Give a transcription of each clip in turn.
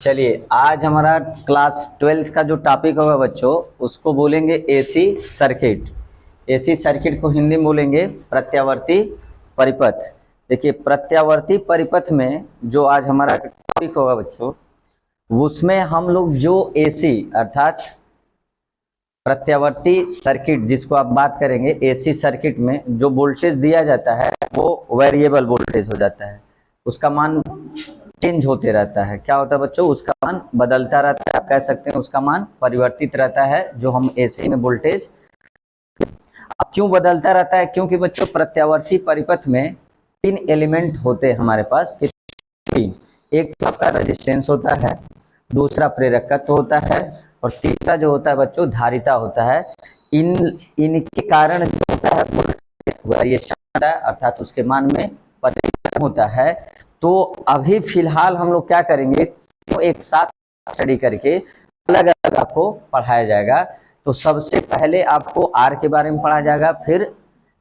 चलिए आज हमारा क्लास 12th का जो टॉपिक होगा बच्चों उसको बोलेंगे एसी सर्किट। एसी सर्किट को हिंदी में बोलेंगे प्रत्यावर्ती परिपथ। देखिए प्रत्यावर्ती परिपथ में जो आज हमारा टॉपिक होगा बच्चों उसमें हम लोग जो एसी अर्थात प्रत्यावर्ती सर्किट जिसको आप बात करेंगे, एसी सर्किट में जो वोल्टेज दिया जाता है वो वेरिएबल वोल्टेज हो जाता है, उसका मान चेंज होते रहता है। क्या होता है बच्चों, उसका मान बदलता रहता है, आप कह सकते हैं उसका मान परिवर्तित रहता है जो हम एसी में वोल्टेज। अब क्यों बदलता रहता है, क्योंकि बच्चों प्रत्यावर्ती परिपथ में तीन एलिमेंट होते हैं हमारे पास। तीन, एक तो आपका रेजिस्टेंस होता है, दूसरा प्रेरकत्व होता है और तीसरा जो होता है बच्चों धारिता होता है। इनके कारण जो होता है वेरिएशन होता है अर्थात उसके मान में परिवर्तन होता है। तो अभी फिलहाल हम लोग क्या करेंगे, तो एक साथ स्टडी करके अलग अलग आपको पढ़ाया जाएगा। तो सबसे पहले आपको आर के बारे में पढ़ाया जाएगा, फिर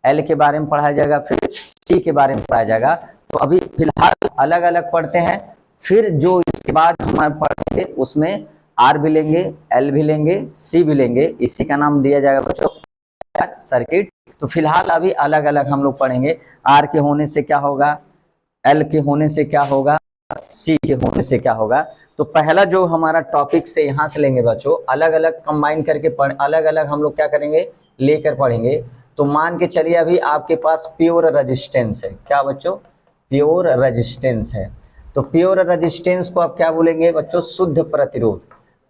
एल के बारे में पढ़ाया जाएगा, फिर सी के बारे में पढ़ाया जाएगा। तो अभी फिलहाल अलग अलग पढ़ते हैं, फिर जो इसके बाद हम पढ़ेंगे उसमें आर भी लेंगे, एल भी लेंगे, सी भी लेंगे। इसी का नाम दिया जाएगा बच्चों सर्किट। तो फिलहाल अभी अलग अलग हम लोग पढ़ेंगे। आर के होने से क्या होगा, एल के होने से क्या होगा, सी के होने से क्या होगा। तो पहला जो हमारा टॉपिक से यहाँ से लेंगे बच्चों, अलग अलग कंबाइन करके अलग अलग हम लोग क्या करेंगे लेकर पढ़ेंगे। तो मान के चलिए अभी आपके पास प्योर रेजिस्टेंस है। क्या बच्चों, प्योर रेजिस्टेंस है। तो प्योर रेजिस्टेंस को आप क्या बोलेंगे बच्चों, शुद्ध प्रतिरोध।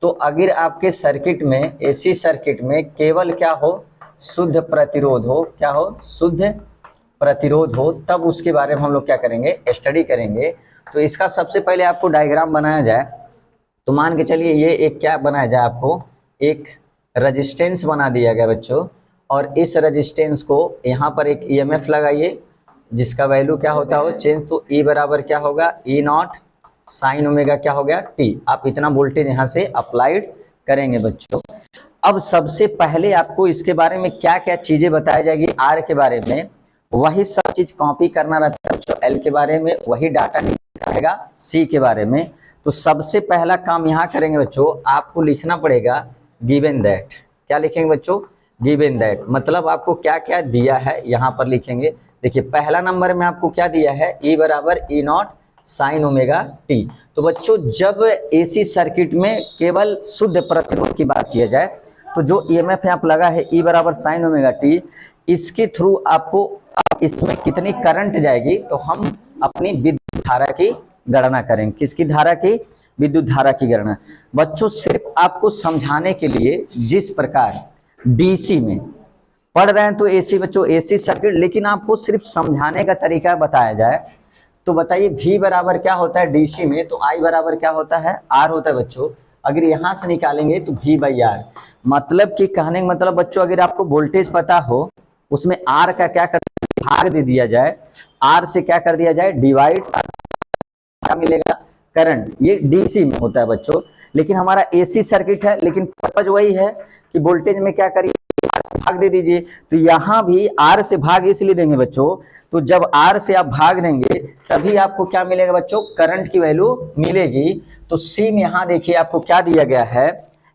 तो अगर आपके सर्किट में, एसी सर्किट में केवल क्या हो, शुद्ध प्रतिरोध हो, क्या हो, शुद्ध प्रतिरोध हो, तब उसके बारे में हम लोग क्या करेंगे, स्टडी करेंगे। तो इसका सबसे पहले आपको डायग्राम बनाया जाए। तो मान के चलिए ये एक क्या बनाया जाए, आपको एक रेजिस्टेंस बना दिया गया बच्चों, और इस रेजिस्टेंस को यहाँ पर एक ईएमएफ लगाइए जिसका वैल्यू क्या होता हो चेंज। तो ई बराबर क्या होगा, ई नॉट साइन ओमेगा क्या हो गया टी। आप इतना वोल्टेज यहाँ से अप्लाइड करेंगे बच्चों। अब सबसे पहले आपको इसके बारे में क्या क्या चीजें बताई जाएगी, आर के बारे में वही सब चीज कॉपी करना रहता है बच्चों, एल के बारे में वही डाटा निकलेगा, सी के बारे में। तो सबसे पहला काम यहाँ करेंगे बच्चों, आपको लिखना पड़ेगा गिवन दैट। क्या लिखेंगे बच्चों, गिवन दैट, मतलब आपको क्या क्या दिया है यहाँ पर लिखेंगे। देखिए पहला नंबर में आपको क्या दिया है, ई बराबर E not sign omega T. तो बच्चों जब एसी सर्किट में केवल शुद्ध प्रतिरोध की बात किया जाए, तो जो ईएमएफ यहाँ पर लगा है ई बराबर साइन ओमेगा टी, इसके थ्रू आपको इसमें कितनी करंट जाएगी, तो हम अपनी विद्युत धारा की गणना करेंगे। किसकी धारा की, विद्युत धारा की गणना। बच्चों सिर्फ आपको समझाने के लिए, जिस प्रकार डीसी में पढ़ रहे हैं तो एसी बच्चों एसी सर्किट, लेकिन आपको सिर्फ समझाने का तरीका बताया जाए। तो बताइए V बराबर क्या होता है डीसी में, तो I बराबर क्या होता है, R होता है बच्चों। अगर यहां से निकालेंगे तो V बाई R, मतलब कि कहने का मतलब बच्चों अगर आपको वोल्टेज पता हो उसमें R का क्या कर भाग दे दिया जाए, R से क्या कर दिया जाए डिवाइड, क्या मिलेगा करंट। ये डीसी में होता है बच्चों, लेकिन हमारा एसी सर्किट है, लेकिन पर्पज वही है कि वोल्टेज में क्या करिए R से भाग दे दीजिए। तो यहाँ भी R से भाग इसलिए देंगे बच्चों, तो जब R से आप भाग देंगे तभी आपको क्या मिलेगा बच्चों, करंट की वैल्यू मिलेगी। तो सी में यहाँ देखिए आपको क्या दिया गया है,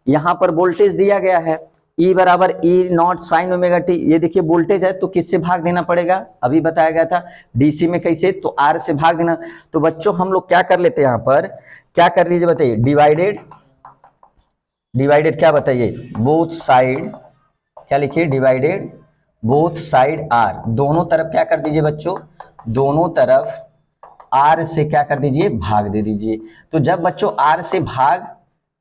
यहाँ पर वोल्टेज दिया गया है E बराबर E not sign omega T. ये देखिए वोल्टेज है तो किससे भाग देना पड़ेगा, अभी बताया गया था डीसी में कैसे, तो आर से भाग देना। तो बच्चों हम लोग क्या कर लेते हैं, यहाँ पर क्या कर लीजिए बताइए, डिवाइडेड, डिवाइडेड क्या बताइए, बोथ साइड, क्या लिखिए डिवाइडेड बोथ साइड आर, दोनों तरफ क्या कर दीजिए बच्चों, दोनों तरफ आर से क्या कर दीजिए भाग दे दीजिए। तो जब बच्चों आर से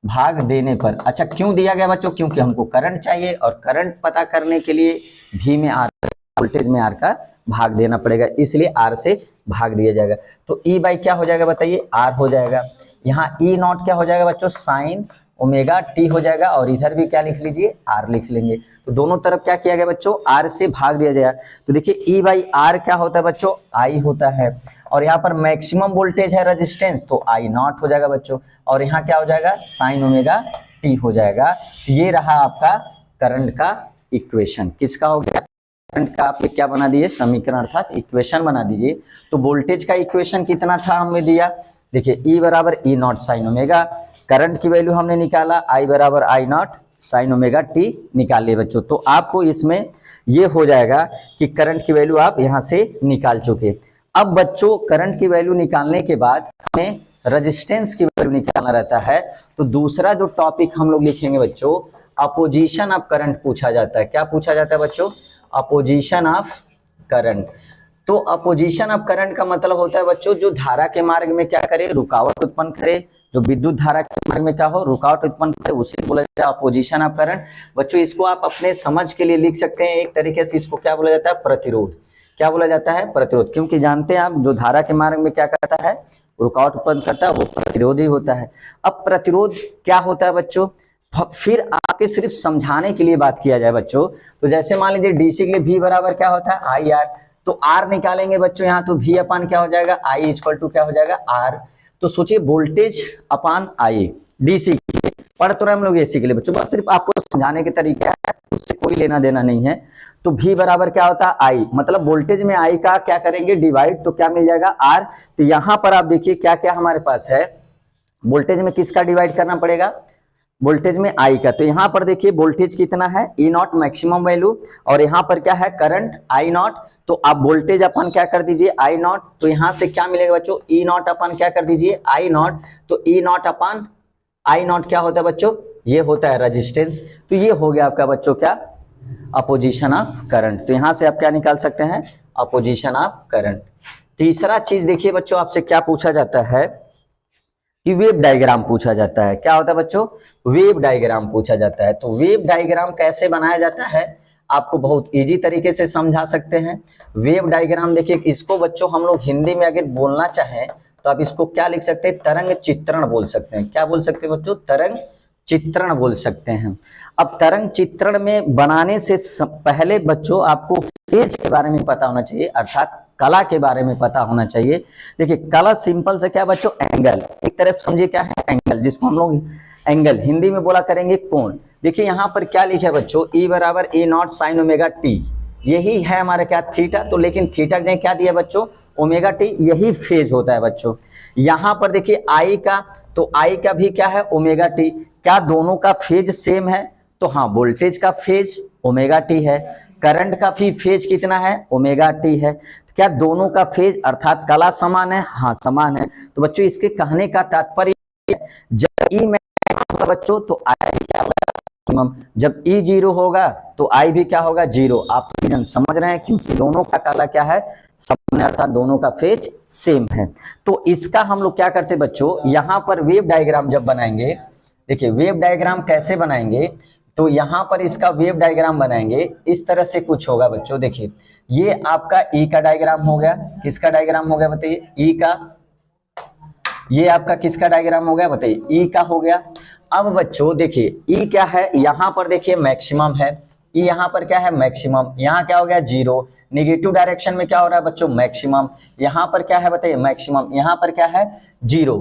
भाग देने पर, अच्छा क्यों दिया गया बच्चों, क्योंकि हमको करंट चाहिए और करंट पता करने के लिए V में आर, वोल्टेज में आर का भाग देना पड़ेगा, इसलिए आर से भाग दिया जाएगा। तो E बाई क्या हो जाएगा बताइए, आर हो जाएगा। यहाँ ई नॉट क्या हो जाएगा बच्चों, साइन ओमेगा टी हो जाएगा, और इधर भी क्या लिख लीजिए, आर लिख लेंगे। तो दोनों तरफ क्या किया गया बच्चों, आर से भाग दिया जाएगा। तो देखिए ई बाई आर क्या होता है बच्चों, आई होता है, और यहाँ पर मैक्सिमम वोल्टेज है रेजिस्टेंस, तो आई नॉट हो जाएगा बच्चों, और यहाँ क्या हो जाएगा, साइन ओमेगा टी हो जाएगा। तो ये रहा आपका करंट का इक्वेशन। किसका हो गया, करंट का आप क्या बना दिए, समीकरण अर्थात इक्वेशन बना दीजिए। तो वोल्टेज का इक्वेशन कितना था हमें दिया, देखिए ई बराबर E not sine omega, current की वैल्यू हमने निकाला आई बराबर आई नॉट साइन ओमेगा टी निकाल लिए बच्चों। तो आपको इसमें ये हो जाएगा कि करंट की वैल्यू आप यहां से निकाल चुके। अब बच्चों करंट की वैल्यू निकालने के बाद हमें रेजिस्टेंस की वैल्यू निकालना रहता है। तो दूसरा जो टॉपिक हम लोग लिखेंगे बच्चों, अपोजिशन ऑफ करंट पूछा जाता है। क्या पूछा जाता है बच्चों? Opposition of current. तो अपोजिशन ऑफ करंट का मतलब होता है बच्चों जो धारा के मार्ग में क्या करे, रुकावट उत्पन्न करे, जो विद्युत धारा के मार्ग में क्या हो, रुकावट उत्पन्न करे, उसे बोला जाता है अपोजिशन ऑफ करंट। बच्चों इसको आप अपने समझ के लिए लिख सकते हैं एक तरीके से, इसको क्या बोला जाता है, प्रतिरोध। क्या बोला जाता है? प्रतिरोध। क्योंकि जानते हैं आप जो धारा के मार्ग में क्या करता है, रुकावट उत्पन्न करता है, वो प्रतिरोध ही होता है। अब प्रतिरोध क्या होता है बच्चों, फिर आपके सिर्फ समझाने के लिए बात किया जाए बच्चों, तो जैसे मान लीजिए डीसी के लिए V बराबर क्या होता है, आई आर। तो आर निकालेंगे बच्चों यहाँ, तो V अपान क्या हो जाएगा, आई इक्वल टू क्या हो जाएगा, आर। तो सोचिए वोल्टेज अपान आई डीसी के लिए, पढ़ तो रहे हम लोग एसी के लिए बच्चों, बस सिर्फ आपको समझाने के तरीका है, उससे कोई लेना देना नहीं है। तो V बराबर क्या होता है, आई, मतलब वोल्टेज में आई का क्या करेंगे, डिवाइड, तो क्या मिल जाएगा, आर। तो यहाँ पर आप देखिए क्या क्या हमारे पास है, वोल्टेज में किसका डिवाइड करना पड़ेगा, वोल्टेज में आई का। तो यहाँ पर देखिए वोल्टेज कितना है, ई नॉट मैक्सिमम वैल्यू, और यहाँ पर क्या है, करंट आई नॉट। तो आप वोल्टेज अपन क्या कर दीजिए, आई नॉट। तो यहाँ से क्या मिलेगा बच्चों, ई नॉट अपन क्या कर दीजिए, आई नॉट। तो ई नॉट अपन आई नॉट क्या होता है बच्चों, ये होता है रेजिस्टेंस। तो ये हो गया आपका बच्चों क्या, अपोजिशन ऑफ करंट। तो यहाँ से आप क्या निकाल सकते हैं, अपोजिशन ऑफ करंट। तीसरा चीज देखिए बच्चों, आपसे क्या पूछा जाता है कि वेव डायग्राम पूछा जाता है। क्या होता है बच्चों, वेव डायग्राम पूछा जाता है। तो वेव डायग्राम कैसे बनाया जाता है, आपको बहुत इजी तरीके से समझा सकते हैं। वेव डायग्राम देखिए, इसको बच्चों हम लोग हिंदी में अगर बोलना चाहें तो आप इसको क्या लिख सकते हैं, तरंग चित्रण बोल सकते हैं। क्या बोल सकते हैं बच्चों, तरंग चित्रण बोल सकते हैं। अब तरंग चित्रण में बनाने से पहले बच्चों आपको फेज के बारे में पता होना चाहिए, अर्थात कला के बारे में पता होना चाहिए। देखिए कला सिंपल से क्या बच्चों, एंगल, एक तरफ समझिए क्या है, एंगल, जिसको हम लोग एंगल हिंदी में बोला करेंगे कोण। देखिए यहाँ पर क्या लिखा है बच्चों, ई बराबर ए नॉट साइन ओमेगा टी, यही है हमारा क्या, थीटा। तो लेकिन थीटा ने क्या दिया बच्चों, ओमेगा टी, यही फेज होता है बच्चों। यहाँ पर देखिए आई का, तो आई का भी क्या है, ओमेगा टी। क्या दोनों का फेज सेम है, तो हाँ, वोल्टेज का फेज ओमेगा टी है, करंट का भी फेज कितना है, ओमेगा टी है। क्या दोनों का फेज अर्थात कला समान है, हाँ समान है। तो बच्चों इसके कहने का तात्पर्य, जब ई होगा बच्चों तो आई क्या होगा, जब ई जीरो होगा तो आई भी क्या होगा, जीरो। आप समझ रहे हैं, क्योंकि दोनों का कला क्या है, समान, अर्थात दोनों का फेज सेम है। तो इसका हम लोग क्या करते बच्चों, यहाँ पर वेव डायग्राम जब बनाएंगे, देखिए वेव डायग्राम कैसे बनाएंगे, तो यहाँ पर इसका वेव डायग्राम बनाएंगे, इस तरह से कुछ होगा बच्चों। देखिए ये आपका ई का डायग्राम हो गया, किसका डायग्राम हो गया बताइए, ई का। ये आपका किसका डायग्राम हो गया बताइए, ई का हो गया। अब बच्चों देखिए ई क्या है, यहाँ पर देखिए मैक्सिमम है, ई यहाँ पर क्या है, मैक्सिमम। यहाँ क्या हो गया, जीरो। निगेटिव डायरेक्शन में क्या हो रहा है बच्चों, मैक्सिमम। यहाँ पर क्या है बताइए, मैक्सिमम। यहाँ पर क्या है, जीरो।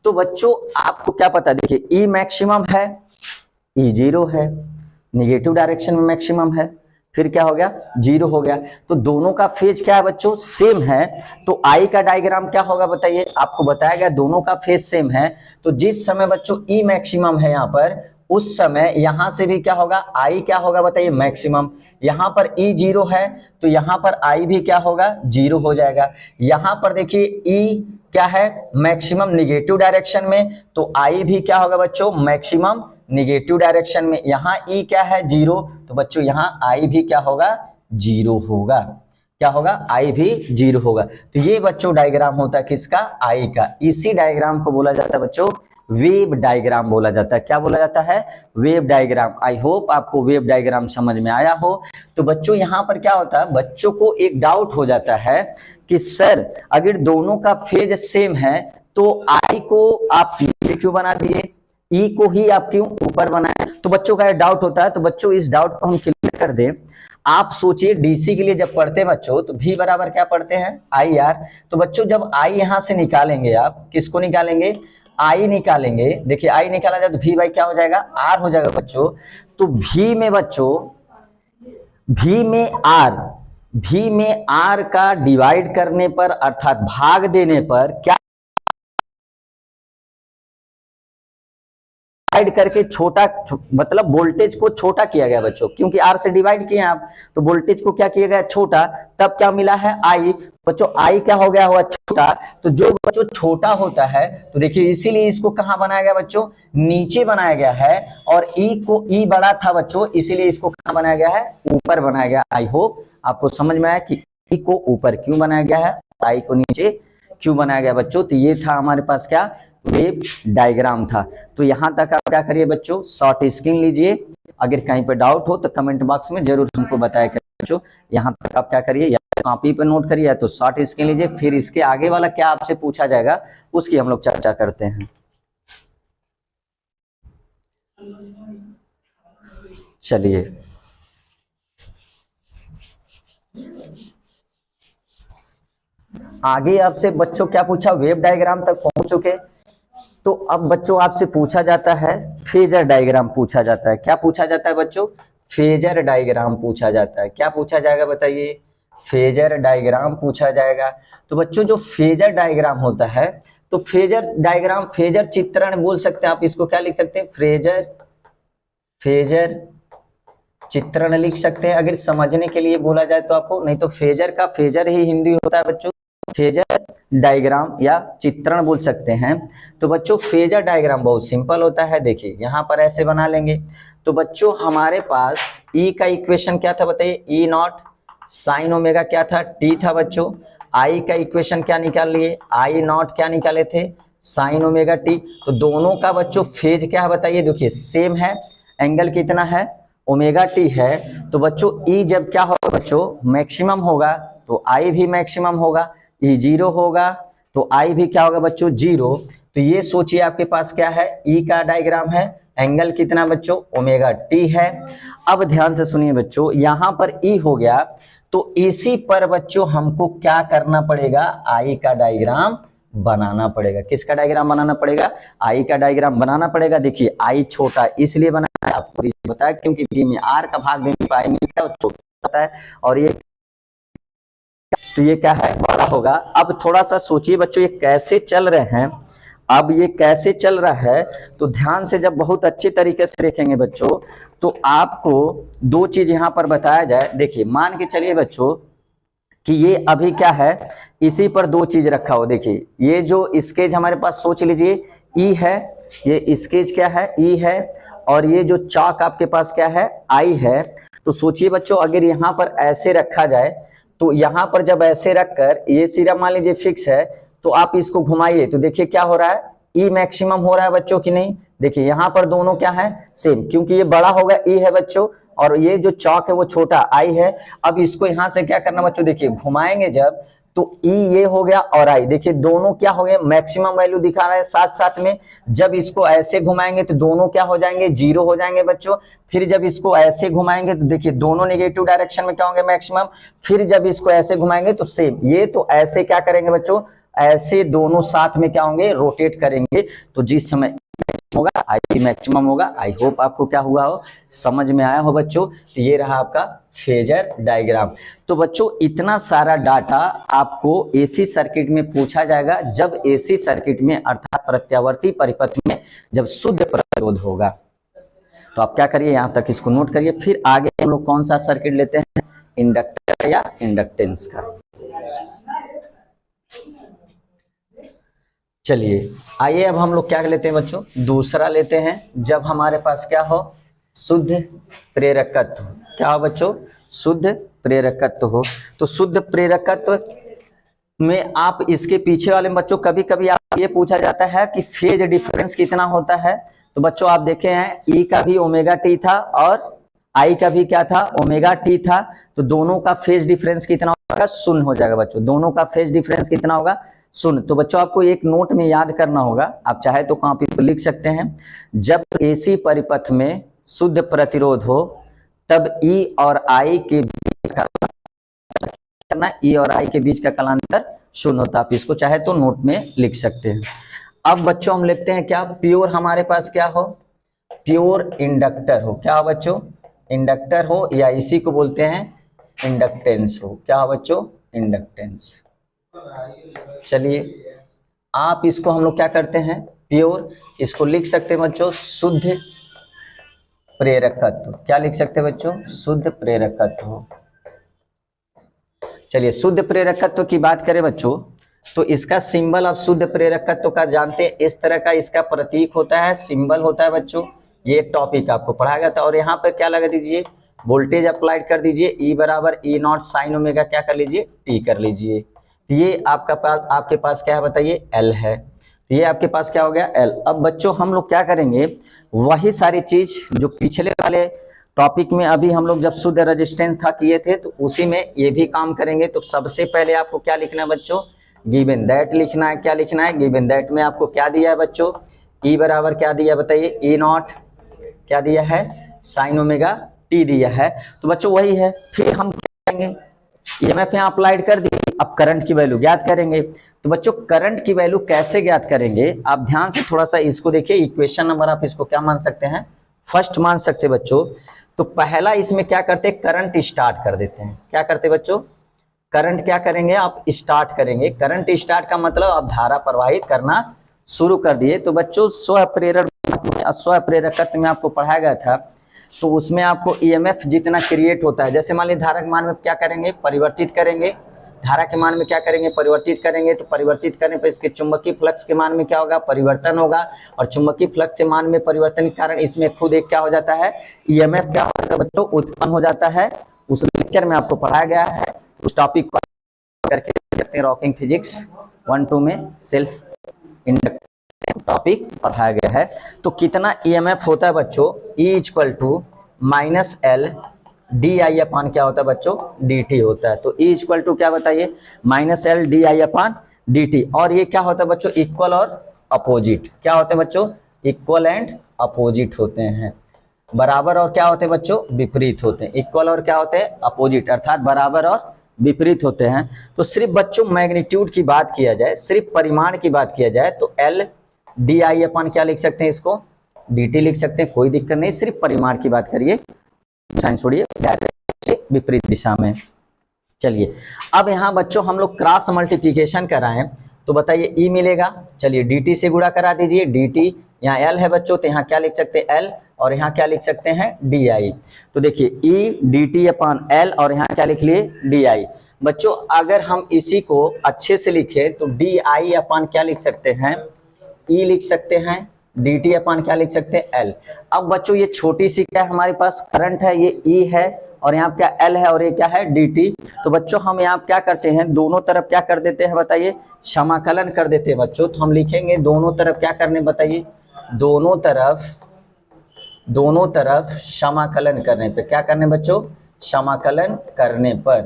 तो बच्चों आपको क्या पता, देखिए ई मैक्सिमम है, ई जीरो है, निगेटिव डायरेक्शन में मैक्सिमम है, फिर क्या हो गया, जीरो हो गया। तो दोनों का फेज क्या है बच्चों, सेम है। तो आई का डायग्राम क्या होगा बताइए, आपको बताया गया दोनों का फेज सेम है। तो जिस समय बच्चों ई मैक्सिमम है यहाँ पर, उस समय यहां से भी क्या होगा, आई क्या होगा बताइए, मैक्सिमम। यहाँ पर ई जीरो है तो यहाँ पर आई भी क्या होगा, जीरो हो जाएगा। यहाँ पर देखिए ई क्या है, मैक्सिमम निगेटिव डायरेक्शन में, तो आई भी क्या होगा बच्चों, मैक्सिमम निगेटिव डायरेक्शन में। यहाँ ई क्या है, जीरो, तो बच्चों यहाँ आई भी क्या होगा, जीरो होगा। क्या होगा, आई भी जीरो होगा। तो ये बच्चों डायग्राम होता है किसका, आई का। इसी डायग्राम को बोला जाता है बच्चों वेव डायग्राम बोला जाता है। क्या बोला जाता है, वेव डायग्राम। आई होप आपको वेव डायग्राम समझ में आया हो। तो बच्चों यहाँ पर क्या होता है, बच्चों को एक डाउट हो जाता है कि सर अगर दोनों का फेज सेम है तो आई को आप नीचे क्यों बना दिए, ई को ही आप क्यों ऊपर बनाए। तो बच्चों का डाउट होता है। तो बच्चों इस डाउट को हम क्लियर कर दें। आप सोचिए डीसी के लिए जब पढ़ते हैं बच्चों, तो V बराबर क्या पढ़ते हैं, आई आर। तो बच्चों जब आई यहां से निकालेंगे, आप किसको निकालेंगे, आई निकालेंगे। देखिए आई निकाला जाए तो V बाई क्या हो जाएगा, आर हो जाएगा बच्चों। तो V में बच्चों, V में आर का डिवाइड करने पर अर्थात भाग देने पर क्या डिवाइड करके छोटा, मतलब वोल्टेज को छोटा किया गया बच्चों, क्योंकि आर से डिवाइड किए आप तो वोल्टेज को क्या किया गया छोटा, तब क्या मिला है आई। बच्चों आई क्या हो गया हुआ छोटा, तो जो बच्चों छोटा होता है तो देखिए इसीलिए इसको कहां बनाया गया बच्चों, नीचे बनाया गया है, और ई को ई बड़ा था बच्चों इसीलिए इसको कहां बनाया गया है, ऊपर बनाया गया। आई होप आपको समझ में आया कि ई को ऊपर क्यों बनाया गया है, आई को नीचे क्यों बनाया गया बच्चों। तो ये था हमारे पास क्या, वेव डायग्राम था। तो यहां तक आप क्या करिए बच्चों, शॉर्ट स्क्रीन लीजिए, अगर कहीं पे डाउट हो तो कमेंट बॉक्स में जरूर हमको बताया करिए बच्चों। यहां तक आप क्या करिए, या कॉपी पे नोट करिए या तो शॉर्ट स्क्रीन लीजिए, फिर इसके आगे वाला क्या आपसे पूछा जाएगा उसकी हम लोग चर्चा करते हैं। चलिए आगे आपसे बच्चों क्या पूछा, वेव डायग्राम तक पहुंच चुके, तो अब बच्चों आपसे पूछा जाता है फेजर डायग्राम पूछा जाता है। क्या पूछा जाता है बच्चों, फेजर डायग्राम पूछा जाता है। क्या पूछा जाएगा बताइए, फेजर डायग्राम पूछा जाएगा। तो बच्चों जो फेजर डायग्राम होता है, तो फेजर डायग्राम, फेजर चित्रण बोल सकते हैं आप इसको, क्या लिख सकते हैं, फेजर चित्रण लिख सकते हैं अगर समझने के लिए बोला जाए तो आपको, नहीं तो फेजर का फेजर ही हिंदी होता है बच्चों, फेजर डायग्राम या चित्रण बोल सकते हैं। तो बच्चों फेजर डायग्राम बहुत सिंपल होता है, देखिए यहां पर ऐसे बना लेंगे। तो बच्चों हमारे पास ई का इक्वेशन क्या था बताइए, ई नॉट साइन ओमेगा क्या था, टी था बच्चों। आई का इक्वेशन क्या निकाल लिए, आई नॉट क्या निकाले थे, साइन ओमेगा टी। तो दोनों का बच्चों फेज क्या है बताइए, देखिए सेम है, एंगल कितना है, ओमेगा टी है। तो बच्चों ई जब क्या होगा बच्चों, मैक्सिमम होगा, तो आई भी मैक्सिमम होगा। ई जीरो होगा तो आई भी क्या होगा बच्चों, जीरो। तो ये सोचिए आपके पास क्या है, ई का डायग्राम है, एंगल कितना बच्चों, ओमेगा टी है। अब ध्यान से सुनिए बच्चों, यहां पर ई हो गया, तो इसी पर बच्चों हमको क्या करना पड़ेगा, आई का डायग्राम बनाना पड़ेगा। किसका डायग्राम बनाना पड़ेगा, आई का डायग्राम बनाना पड़ेगा। देखिए आई छोटा इसलिए बनाया है, आपको बताया क्योंकि डी में आर का भाग देने पर आई मिलता है, छोटा होता है, और ये तो ये क्या है, बड़ा होगा। अब थोड़ा सा सोचिए बच्चों ये कैसे चल रहे हैं, अब ये कैसे चल रहा है, तो ध्यान से जब बहुत अच्छी तरीके से देखेंगे बच्चों, तो आपको दो चीज यहां पर बताया जाए। देखिए मान के चलिए बच्चों कि ये अभी क्या है, इसी पर दो चीज रखा हो। देखिए ये जो स्केच हमारे पास सोच लीजिए ई है, ये स्केच क्या है, ई है, और ये जो चौक आपके पास क्या है, आई है। तो सोचिए बच्चों अगर यहाँ पर ऐसे रखा जाए, तो यहाँ पर जब ऐसे रखकर ये सिरा मान लीजिए फिक्स है, तो आप इसको घुमाइए तो देखिए क्या हो रहा है, ई मैक्सिमम हो रहा है बच्चों की नहीं। देखिए यहाँ पर दोनों क्या है, सेम, क्योंकि ये बड़ा होगा ई है बच्चों, और ये जो चौक है वो छोटा आई है। अब इसको यहां से क्या करना बच्चों, देखिए घुमाएंगे जब, तो ई ये हो गया और आई, देखिए दोनों क्या हो गए, मैक्सिमम वैल्यू दिखा रहा है साथ साथ में। जब इसको ऐसे घुमाएंगे तो दोनों क्या हो जाएंगे, जीरो हो जाएंगे बच्चों। फिर जब इसको ऐसे घुमाएंगे तो देखिए दोनों नेगेटिव डायरेक्शन में क्या होंगे, मैक्सिमम। फिर जब इसको ऐसे घुमाएंगे तो सेम, ये तो ऐसे क्या करेंगे बच्चों, ऐसे दोनों साथ में क्या होंगे, रोटेट करेंगे। तो जिस समय होगा आई मैक्सिमम होगा। आई होप आपको क्या हुआ हो, समझ में आया हो बच्चों। तो ये रहा आपका फेजर डायग्राम। तो बच्चों इतना सारा डाटा आपको एसी सर्किट में पूछा जाएगा, जब एसी सर्किट में अर्थात प्रत्यावर्ती परिपथ में जब शुद्ध प्रतिरोध होगा। तो आप क्या करिए, यहां तक इसको नोट करिए। फिर आगे हम लोग कौन सा सर्किट लेते हैं, इंडक्टर या इंडक्टेंस का। चलिए आइए अब हम लोग क्या लेते हैं बच्चों, दूसरा लेते हैं, जब हमारे पास क्या हो, शुद्ध प्रेरकत्व। क्या हो बच्चों, शुद्ध प्रेरकत्व हो। तो शुद्ध प्रेरकत्व में आप इसके पीछे वाले बच्चों, कभी कभी आप ये पूछा जाता है कि फेज डिफरेंस कितना होता है। तो बच्चों आप देखे हैं ई का भी ओमेगा टी था और आई का भी क्या था, ओमेगा टी था। तो दोनों का फेज डिफरेंस कितना होगा, शून्य हो जाएगा बच्चों। दोनों का फेज डिफरेंस कितना होगा, शून्य। तो बच्चों आपको एक नोट में याद करना होगा, आप चाहे तो कॉपी पर लिख सकते हैं। जब एसी परिपथ में शुद्ध प्रतिरोध हो तब ई और आई के बीच का करना, ई और आई के बीच का कालांतर शून्य होता है। आप इसको चाहे तो नोट में लिख सकते हैं। अब बच्चों हम लिखते हैं क्या, प्योर हमारे पास क्या हो, प्योर इंडक्टर हो। क्या हो बच्चों, इंडक्टर हो, या इसी को बोलते हैं इंडक्टेंस हो। क्या हो बच्चों, इंडक्टेंस। चलिए आप इसको हम लोग क्या करते हैं, प्योर, इसको लिख सकते हैं बच्चों शुद्ध प्रेरकत्व। क्या लिख सकते हैं बच्चों? शुद्ध प्रेरकत्व। चलिए शुद्ध प्रेरकत्व की बात करें बच्चों, तो इसका सिंबल आप शुद्ध प्रेरकत्व का जानते हैं, इस तरह का इसका प्रतीक होता है, सिंबल होता है बच्चों। ये एक टॉपिक आपको पढ़ाया गया था। और यहाँ पर क्या लगा दीजिए, वोल्टेज अप्लाइड कर दीजिए, E बराबर E0 साइन ओमेगा क्या कर लीजिए, T कर लीजिए। तो ये आपके पास क्या है बताइए, L है। तो ये आपके पास क्या हो गया, L। अब बच्चों हम लोग क्या करेंगे, वही सारी चीज जो पिछले वाले टॉपिक में अभी हम लोग जब शुद्ध रेजिस्टेंस था किए थे, तो उसी में ये भी काम करेंगे। तो सबसे पहले आपको क्या लिखना है बच्चों, गिवन दैट लिखना है। क्या लिखना है, गिवन दैट में आपको क्या दिया है बच्चों, E बराबर क्या दिया बताइए, E0 क्या दिया है, साइन ओमेगा T दिया है। तो बच्चों वही है। फिर हम क्या करेंगे, EMF यहाँ अप्लाइड कर दिए, अब करंट की वैल्यू ज्ञात करेंगे। तो बच्चों करंट की वैल्यू कैसे ज्ञात करेंगे, आप ध्यान से थोड़ा सा इसको देखिए। इक्वेशन नंबर आप इसको क्या मान सकते हैं, फर्स्ट मान सकते हैं बच्चों। तो पहला इसमें क्या करते, करंट स्टार्ट कर देते हैं। क्या करते बच्चों, करंट क्या करेंगे, आप स्टार्ट करेंगे। करंट स्टार्ट का मतलब आप धारा प्रवाहित करना शुरू कर दिए। तो बच्चों स्व प्रेरकत्व में आपको पढ़ाया गया था, तो उसमें आपको EMF जितना क्रिएट होता है, जैसे मान लीजिए धारा के मान में क्या करेंगे, परिवर्तित करेंगे। धारा के मान में क्या करेंगे, परिवर्तित करेंगे। तो परिवर्तित करने पर इसके चुंबकीय फ्लक्स के मान में क्या होगा, परिवर्तन होगा। और चुंबकीय फ्लक्स के मान में परिवर्तन के कारण इसमें खुद एक क्या हो जाता है, EMF क्या होता है बच्चों, उत्पन्न हो जाता है। उस लेक्चर में आपको पढ़ाया गया है, उस टॉपिक को करके देखते हैं। रॉकिंग फिजिक्स 1-2 में सेल्फ इंडक्टेंस टॉपिक पढ़ाया गया है। तो कितना EMF होता है बच्चों, E = -L DI अपान क्या होता है बच्चों, DT होता है। तो E = क्या बताइए, -L DI अपान DT। और ये क्या होता है बच्चों, इक्वल और अपोजिट। क्या होते हैं बच्चों, इक्वल एंड अपोजिट होते हैं। बराबर और क्या होते हैं बच्चों, विपरीत होते हैं। इक्वल और क्या होते हैं, अपोजिट, अर्थात बराबर और विपरीत होते हैं। तो सिर्फ बच्चों मैग्नीट्यूड की बात किया जाए, सिर्फ परिमाण की बात किया जाए, तो L DI अपान क्या लिख सकते हैं, इसको DT लिख सकते हैं, कोई दिक्कत नहीं। सिर्फ परिमाण की बात करिए, साइन छोड़िए, विपरीत दिशा में। चलिए अब यहाँ बच्चों हम लोग क्रॉस मल्टीप्लिकेशन कराएं, तो बताइए E मिलेगा। चलिए DT से गुणा करा दीजिए, DT यहाँ L है बच्चों, तो यहाँ क्या लिख सकते हैं, L, और यहाँ क्या लिख सकते हैं, DI। तो देखिए E DT अपान L, और यहाँ क्या लिख लिए, DI। बच्चों अगर हम इसी को अच्छे से लिखें तो DI अपान क्या लिख सकते हैं, E लिख सकते हैं, DT अपान क्या लिख सकते हैं, L। अब बच्चों ये छोटी सी क्या है, हमारे पास करंट है, ये E है, और यहाँ क्या L है, और ये क्या है, DT। तो बच्चों हम यहाँ क्या करते हैं, दोनों तरफ क्या कर देते हैं बताइए, समाकलन कर देते हैं बच्चों। तो हम लिखेंगे दोनों तरफ क्या करने बताइए, दोनों तरफ समाकलन करने पे, क्या करने बच्चों, समाकलन करने पर।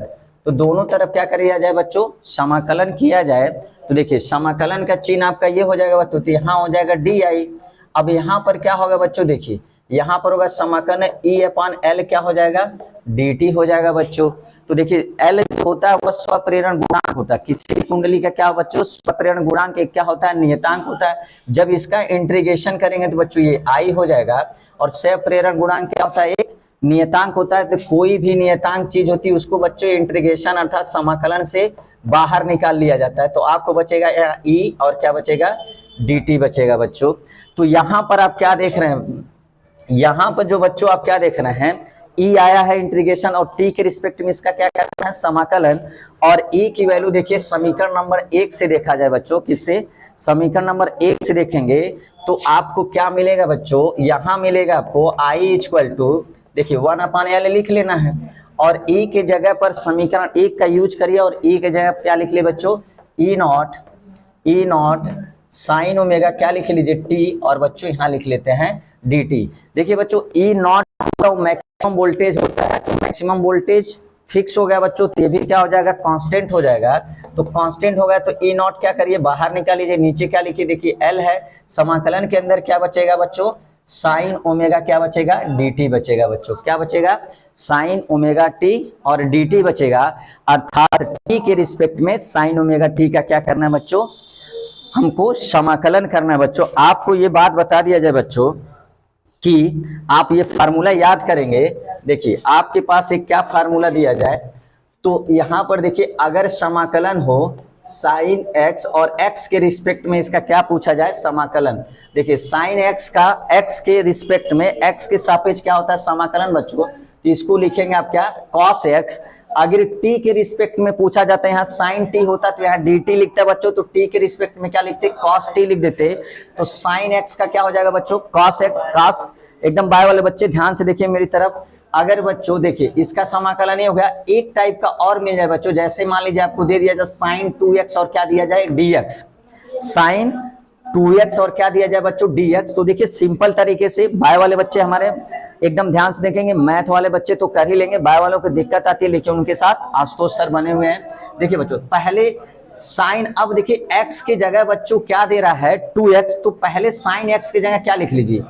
तो दोनों तरफ क्या किया जाए बच्चों, समाकलन किया जाए। तो देखिए समाकलन का चिन्ह आपका ये हो जाएगा बच्चों, तो यहाँ हो जाएगा DI। अब यहाँ पर क्या होगा बच्चों, देखिए यहाँ पर होगा समाकलन E अपान L, क्या हो जाएगा, DT हो जाएगा बच्चों। तो देखिए L होता है वह स्वप्रेरण गुणांक होता है, किसी भी कुंडली का क्या बच्चों, स्वप्रेरण गुणांक एक क्या होता है, नियतांक होता है। जब इसका इंटीग्रेशन करेंगे तो बच्चों ये I हो जाएगा। और स्वप्रेरण गुणांक क्या होता है, एक नियतांक होता है। तो कोई भी नियतांक चीज होती है उसको बच्चों इंटीग्रेशन अर्थात समाकलन से बाहर निकाल लिया जाता है। तो आपको बचेगा E और क्या बचेगा, DT बचेगा बच्चों। तो यहाँ पर आप क्या देख रहे हैं, यहाँ पर जो बच्चों आप क्या देख रहे हैं, E आया है इंटीग्रेशन, और T के रिस्पेक्ट में इसका क्या करना है, समाकलन। और E की वैल्यू देखिए समीकरण नंबर 1 से देखा जाए बच्चों, किससे, समीकरण नंबर 1 से देखेंगे तो आपको क्या मिलेगा बच्चों, यहाँ मिलेगा आपको I = देखिए 1/L लिख लेना है, और E के जगह पर समीकरण 1 का यूज करिए, और E के जगह क्या लिख लिए बच्चों, E0 साइन ओमेगा क्या लिख लीजिए, T, और बच्चों यहाँ लिख लेते हैं DT। देखिए बच्चों E0 मैक्सिमम वोल्टेज होता है, तो मैक्सिमम वोल्टेज फिक्स हो गया बच्चों, तो ये भी क्या हो जाएगा, कांस्टेंट हो जाएगा। तो कांस्टेंट हो गया तो E0 क्या करिए, बाहर निकाल लीजिए, नीचे क्या लिखिए, देखिए L है, समाकलन के अंदर क्या बचेगा बच्चों, साइन ओमेगा क्या बचेगा, DT बचेगा बच्चों। क्या बचेगा, साइन ओमेगा T और DT बचेगा, अर्थात T के रिस्पेक्ट में साइन ओमेगा T का क्या करना है बच्चों, हमको समाकलन करना है बच्चों। आपको ये बात बता दिया जाए बच्चों कि आप ये फार्मूला याद करेंगे। देखिए आपके पास एक क्या फार्मूला दिया जाए, तो यहाँ पर देखिए अगर समाकलन हो साइन एक्स और एक्स के रिस्पेक्ट में इसका क्या पूछा जाए, समाकलन। देखिए साइन एक्स का एक्स के रिस्पेक्ट में, एक्स के सापेक्ष क्या होता है, समाकलन बच्चों। तो इसको लिखेंगे आप क्या, कॉस एक्स। अगर टी के रिस्पेक्ट में पूछा जाता है, यहाँ साइन टी होता तो यहाँ डी टी लिखता है बच्चों, तो टी के रिस्पेक्ट में क्या लिखते, कॉस टी लिख देते। तो साइन एक्स का क्या हो जाएगा बच्चों, कॉस एक्स। कॉस एकदम बाय वाले बच्चे ध्यान से देखिए मेरी तरफ। अगर बच्चों देखिए इसका समाकलन ये हो गया, एक टाइप का और मिल जाए बच्चों, जैसे मान लीजिए आपको दे दिया जाए साइन 2x और क्या दिया जाए, dx। साइन 2x और क्या दिया जाए बच्चों, dx। तो देखिए सिंपल तरीके से बाय वाले बच्चे हमारे एकदम ध्यान से देखेंगे, मैथ वाले बच्चे तो कर ही लेंगे, बाय वालों को दिक्कत आती है, लेकिन उनके साथ आशुतोष सर बने हुए हैं। देखिए बच्चों पहले साइन, अब देखिए x की जगह बच्चों क्या दे रहा है, 2x। तो पहले साइन x की जगह क्या लिख लीजिए,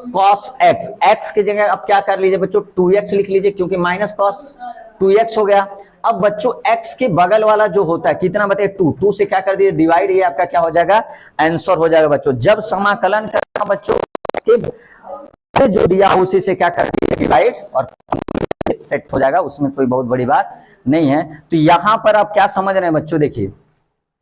cos x। x की जगह अब क्या कर लीजिए बच्चों, 2x लिख लीजिए, क्योंकि माइनस cos 2x हो गया। अब बच्चों x के बगल वाला जो होता है कितना बताइए, 2। 2 से क्या कर दीजिए डिवाइड, ये आपका क्या हो जाएगा, आंसर हो जाएगा बच्चों। जब समाकलन करना बच्चों के जो दिया उसी से क्या कर दीजिए डिवाइड, और सेट हो जाएगा, उसमें कोई बहुत बड़ी बात नहीं है। तो यहां पर आप क्या समझ रहे हैं बच्चों, देखिए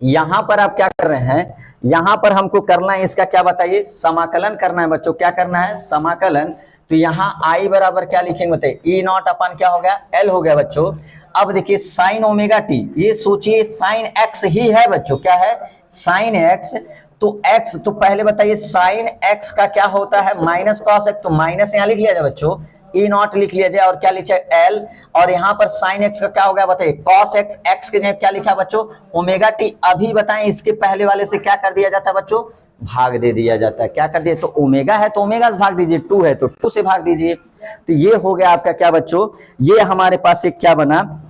यहां पर आप क्या कर रहे हैं, यहां पर हमको करना है इसका क्या बताइए, समाकलन करना है बच्चों। क्या करना है, समाकलन। तो यहां आई बराबर क्या लिखेंगे बताइए, ई नॉट अपन क्या हो गया, एल हो गया बच्चों। अब देखिए साइन ओमेगा टी, ये सोचिए साइन एक्स ही है बच्चों, क्या है, साइन एक्स। तो एक्स, तो पहले बताइए साइन एक्स का क्या होता है, माइनस कॉस एक्स। तो माइनस यहां लिख लिया जाए बच्चों, ई नॉट लिख लिया जाए, और क्या लिखा है एल। और यहाँ पर साइन एक्स का क्या हो गया बताइए, कॉस एक्स। एक्स के जगह क्या लिखा बच्चों, ओमेगा टी। अभी बताएं इसके पहले वाले से क्या कर दिया जाता है बच्चों, भाग दे दिया जाता है। क्या कर दिया, तो ओमेगा है तो ओमेगा से भाग दीजिए, 2 है तो 2 से भाग दीजिए। तो ये हो गया आपका क्या बच्चों, ये हमारे पास एक क्या बना,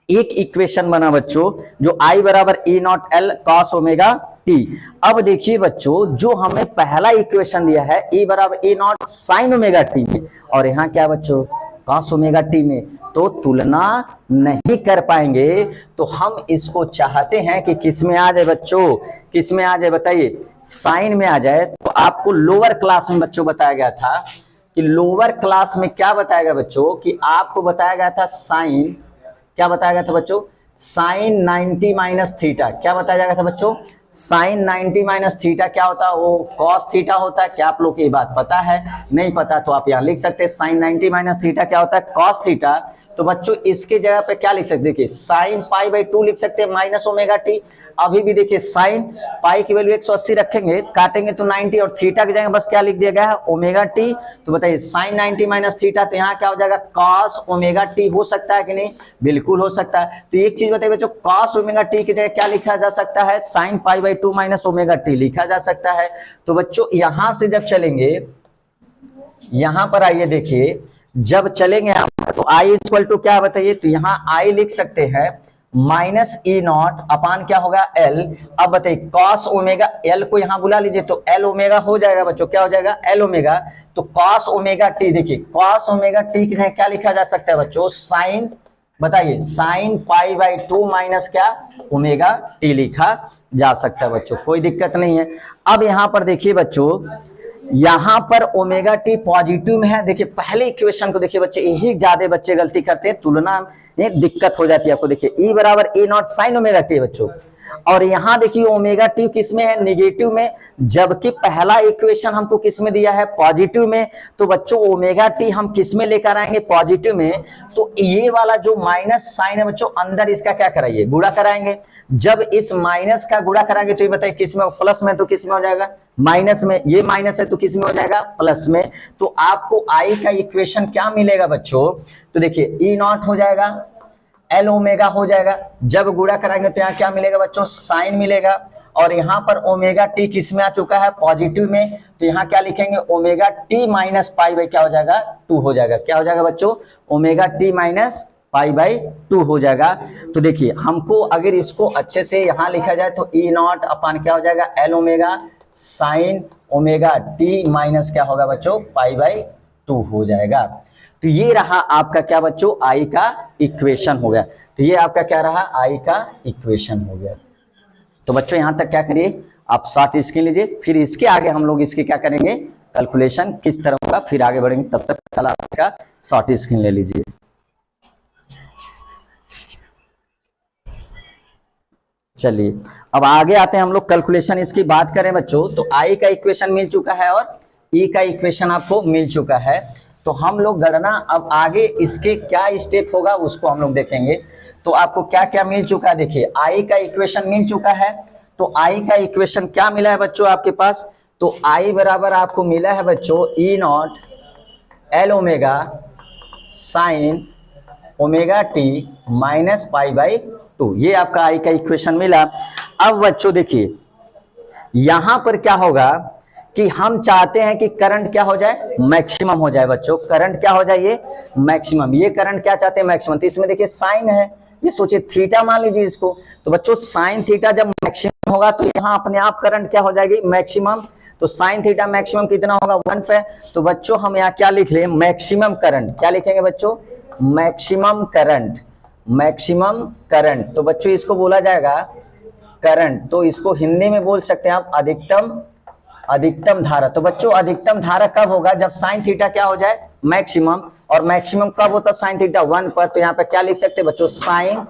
एक इक्वेशन बना बच्चों, जो आई बराबर E naught L cos omega T. अब देखिए बच्चों, जो हमें पहला इक्वेशन दिया है ई बराबर E not sign omega T में, और यहाँ क्या बच्चों, कॉस ओमेगा टी में, तो तुलना नहीं कर पाएंगे। तो हम इसको चाहते हैं कि किस में आ जाए बच्चों, किस में आ जाए बताइए, साइन में आ जाए। तो आपको लोअर क्लास में बच्चों बताया गया था कि लोअर क्लास में क्या बताया गया बच्चों, कि आपको बताया गया था साइन, क्या बताया गया था बच्चों, साइन 90 माइनस थीटा। क्या बताया गया था बच्चों, साइन 90 माइनस थीटा क्या होता है, वो कॉस थीटा होता है। क्या आप लोग को ये बात पता है, नहीं पता तो आप यहाँ लिख सकते हैं, साइन 90 माइनस थीटा क्या होता है, कॉस थीटा। तो बच्चों इसके जगह पे क्या लिख सकते, देखिए साइन पाई बाई 2 लिख सकते हैं माइनस ओमेगा टी। अभी भी देखिए साइन पाई की वैल्यू 180 रखेंगे, काटेंगे तो 90, और थीटा की जगह बस क्या लिख दिया गया है, ओमेगा टी। तो बताइए साइन 90 माइनस थीटा, तो यहाँ क्या हो जाएगा, कॉस ओमेगा टी। हो सकता है कि नहीं, बिल्कुल हो सकता है। तो एक चीज बताइए बच्चों, कॉस ओमेगा टी की जगह क्या लिखा जा सकता है, sign pi by 2 minus omega T लिखा जा सकता है। तो बच्चों यहां से जब चलेंगे, यहां पर आइए देखिए, जब चलेंगे तो आई इक्वल टू क्या बताइए, तो यहाँ आई लिख सकते हैं माइनस ई नॉट अपान क्या होगा एल। अब बताइए कॉस ओमेगा, एल को यहां बुला लीजिए तो एल ओमेगा हो जाएगा बच्चों, क्या हो जाएगा, एल ओमेगा। तो कॉस ओमेगा टी, देखिए कॉस ओमेगा टी की क्या लिखा जा सकता है बच्चों, साइन, बताइए साइन पाई बाई 2 माइनस क्या, ओमेगा टी लिखा जा सकता है बच्चों, कोई दिक्कत नहीं है। अब यहां पर देखिए बच्चों, यहां पर ओमेगा टी पॉजिटिव में है। देखिए पहले इक्वेशन को देखिए बच्चे, यही ज्यादा बच्चे गलती करते हैं, तुलना में दिक्कत हो जाती है आपको। देखिए ई बराबर ए नॉट साइन ओमेगा टी बच्चों, और यहां देखिए ओमेगा टी किसमें है, निगेटिव में, जबकि पहला इक्वेशन हमको किसमें दिया है, पॉजिटिव में। तो बच्चों ओमेगा टी हम किसमें लेकर आएंगे, पॉजिटिव में। तो ये वाला जो माइनस साइन है बच्चों, अंदर इसका क्या कराइए, गुणा कराएंगे। जब इस माइनस का गुणा कराएंगे तो ये बताइए किसमें, प्लस में, तो किसमें हो जाएगा, माइनस में। ये माइनस है तो किसमें हो जाएगा, प्लस में। तो आपको आई का इक्वेशन क्या मिलेगा बच्चों, तो देखिए ई नॉट हो जाएगा, एल ओमेगा हो जाएगा। जब गुणा कराएंगे तो यहाँ क्या मिलेगा बच्चों, साइन मिलेगा। और यहाँ पर ओमेगा टी किस में आ चुका है, पॉजिटिव में। तो यहाँ क्या लिखेंगे, omega T minus pi by क्या हो जाएगा, 2 हो जाएगा। क्या हो जाएगा बच्चों, omega T minus pi by 2 हो जाएगा। तो देखिए हमको अगर इसको अच्छे से यहाँ लिखा जाए तो ई नॉट अपान क्या हो जाएगा, L omega sine omega T minus क्या होगा बच्चों, पाई बाई 2 हो जाएगा। तो ये रहा आपका क्या बच्चों, आई का इक्वेशन हो गया। तो ये आपका क्या रहा, आई का इक्वेशन हो गया। तो बच्चों यहां तक क्या करिए, आप शॉर्ट स्क्रीन लीजिए, फिर इसके आगे हम लोग इसके क्या करेंगे, कैलकुलेशन किस तरह होगा, फिर आगे बढ़ेंगे। तब तक कल आपका शॉर्ट स्क्रीन ले लीजिए। चलिए अब आगे आते हैं हम लोग कैलकुलेशन इसकी बात करें बच्चों, तो आई का इक्वेशन मिल चुका है और ई का इक्वेशन आपको मिल चुका है। तो हम लोग गणना अब आगे इसके क्या स्टेप होगा उसको हम लोग देखेंगे। तो आपको क्या क्या मिल चुका है, देखिए आई का इक्वेशन मिल चुका है। तो आई का इक्वेशन क्या मिला है बच्चों आपके पास, तो आई बराबर आपको मिला है बच्चों E naught L omega sine omega T minus pi by 2, ये आपका आई का इक्वेशन मिला। अब बच्चों देखिए यहां पर क्या होगा कि हम चाहते हैं कि करंट क्या हो जाए, मैक्सिमम हो जाए बच्चों, करंट क्या हो जाए, ये मैक्सिमम, ये करंट क्या चाहते हैं, मैक्सिमम। तो इसमें देखिए साइन है, ये सोचिए थीटा मान लीजिए इसको, तो बच्चों साइन थीटा जब मैक्सिमम होगा तो यहाँ अपने आप करंट क्या हो जाएगी, मैक्सिमम। तो साइन थीटा मैक्सिमम कितना होगा, 1 पे। तो बच्चों हम यहाँ क्या लिख ले, मैक्सिमम करंट, क्या लिखेंगे बच्चों, मैक्सिमम करंट, मैक्सिमम करंट। तो बच्चों इसको बोला जाएगा करंट, तो इसको हिंदी में बोल सकते हैं आप अधिकतम धारा। तो बच्चों अधिकतम धारा कब होगा, जब साइन थीटा क्या हो जाए, मैक्सिमम। और मैक्सिमम कब होता है, साइन थीटा 1 पर। तो यहाँ पे क्या लिख सकते हैं बच्चों, साइन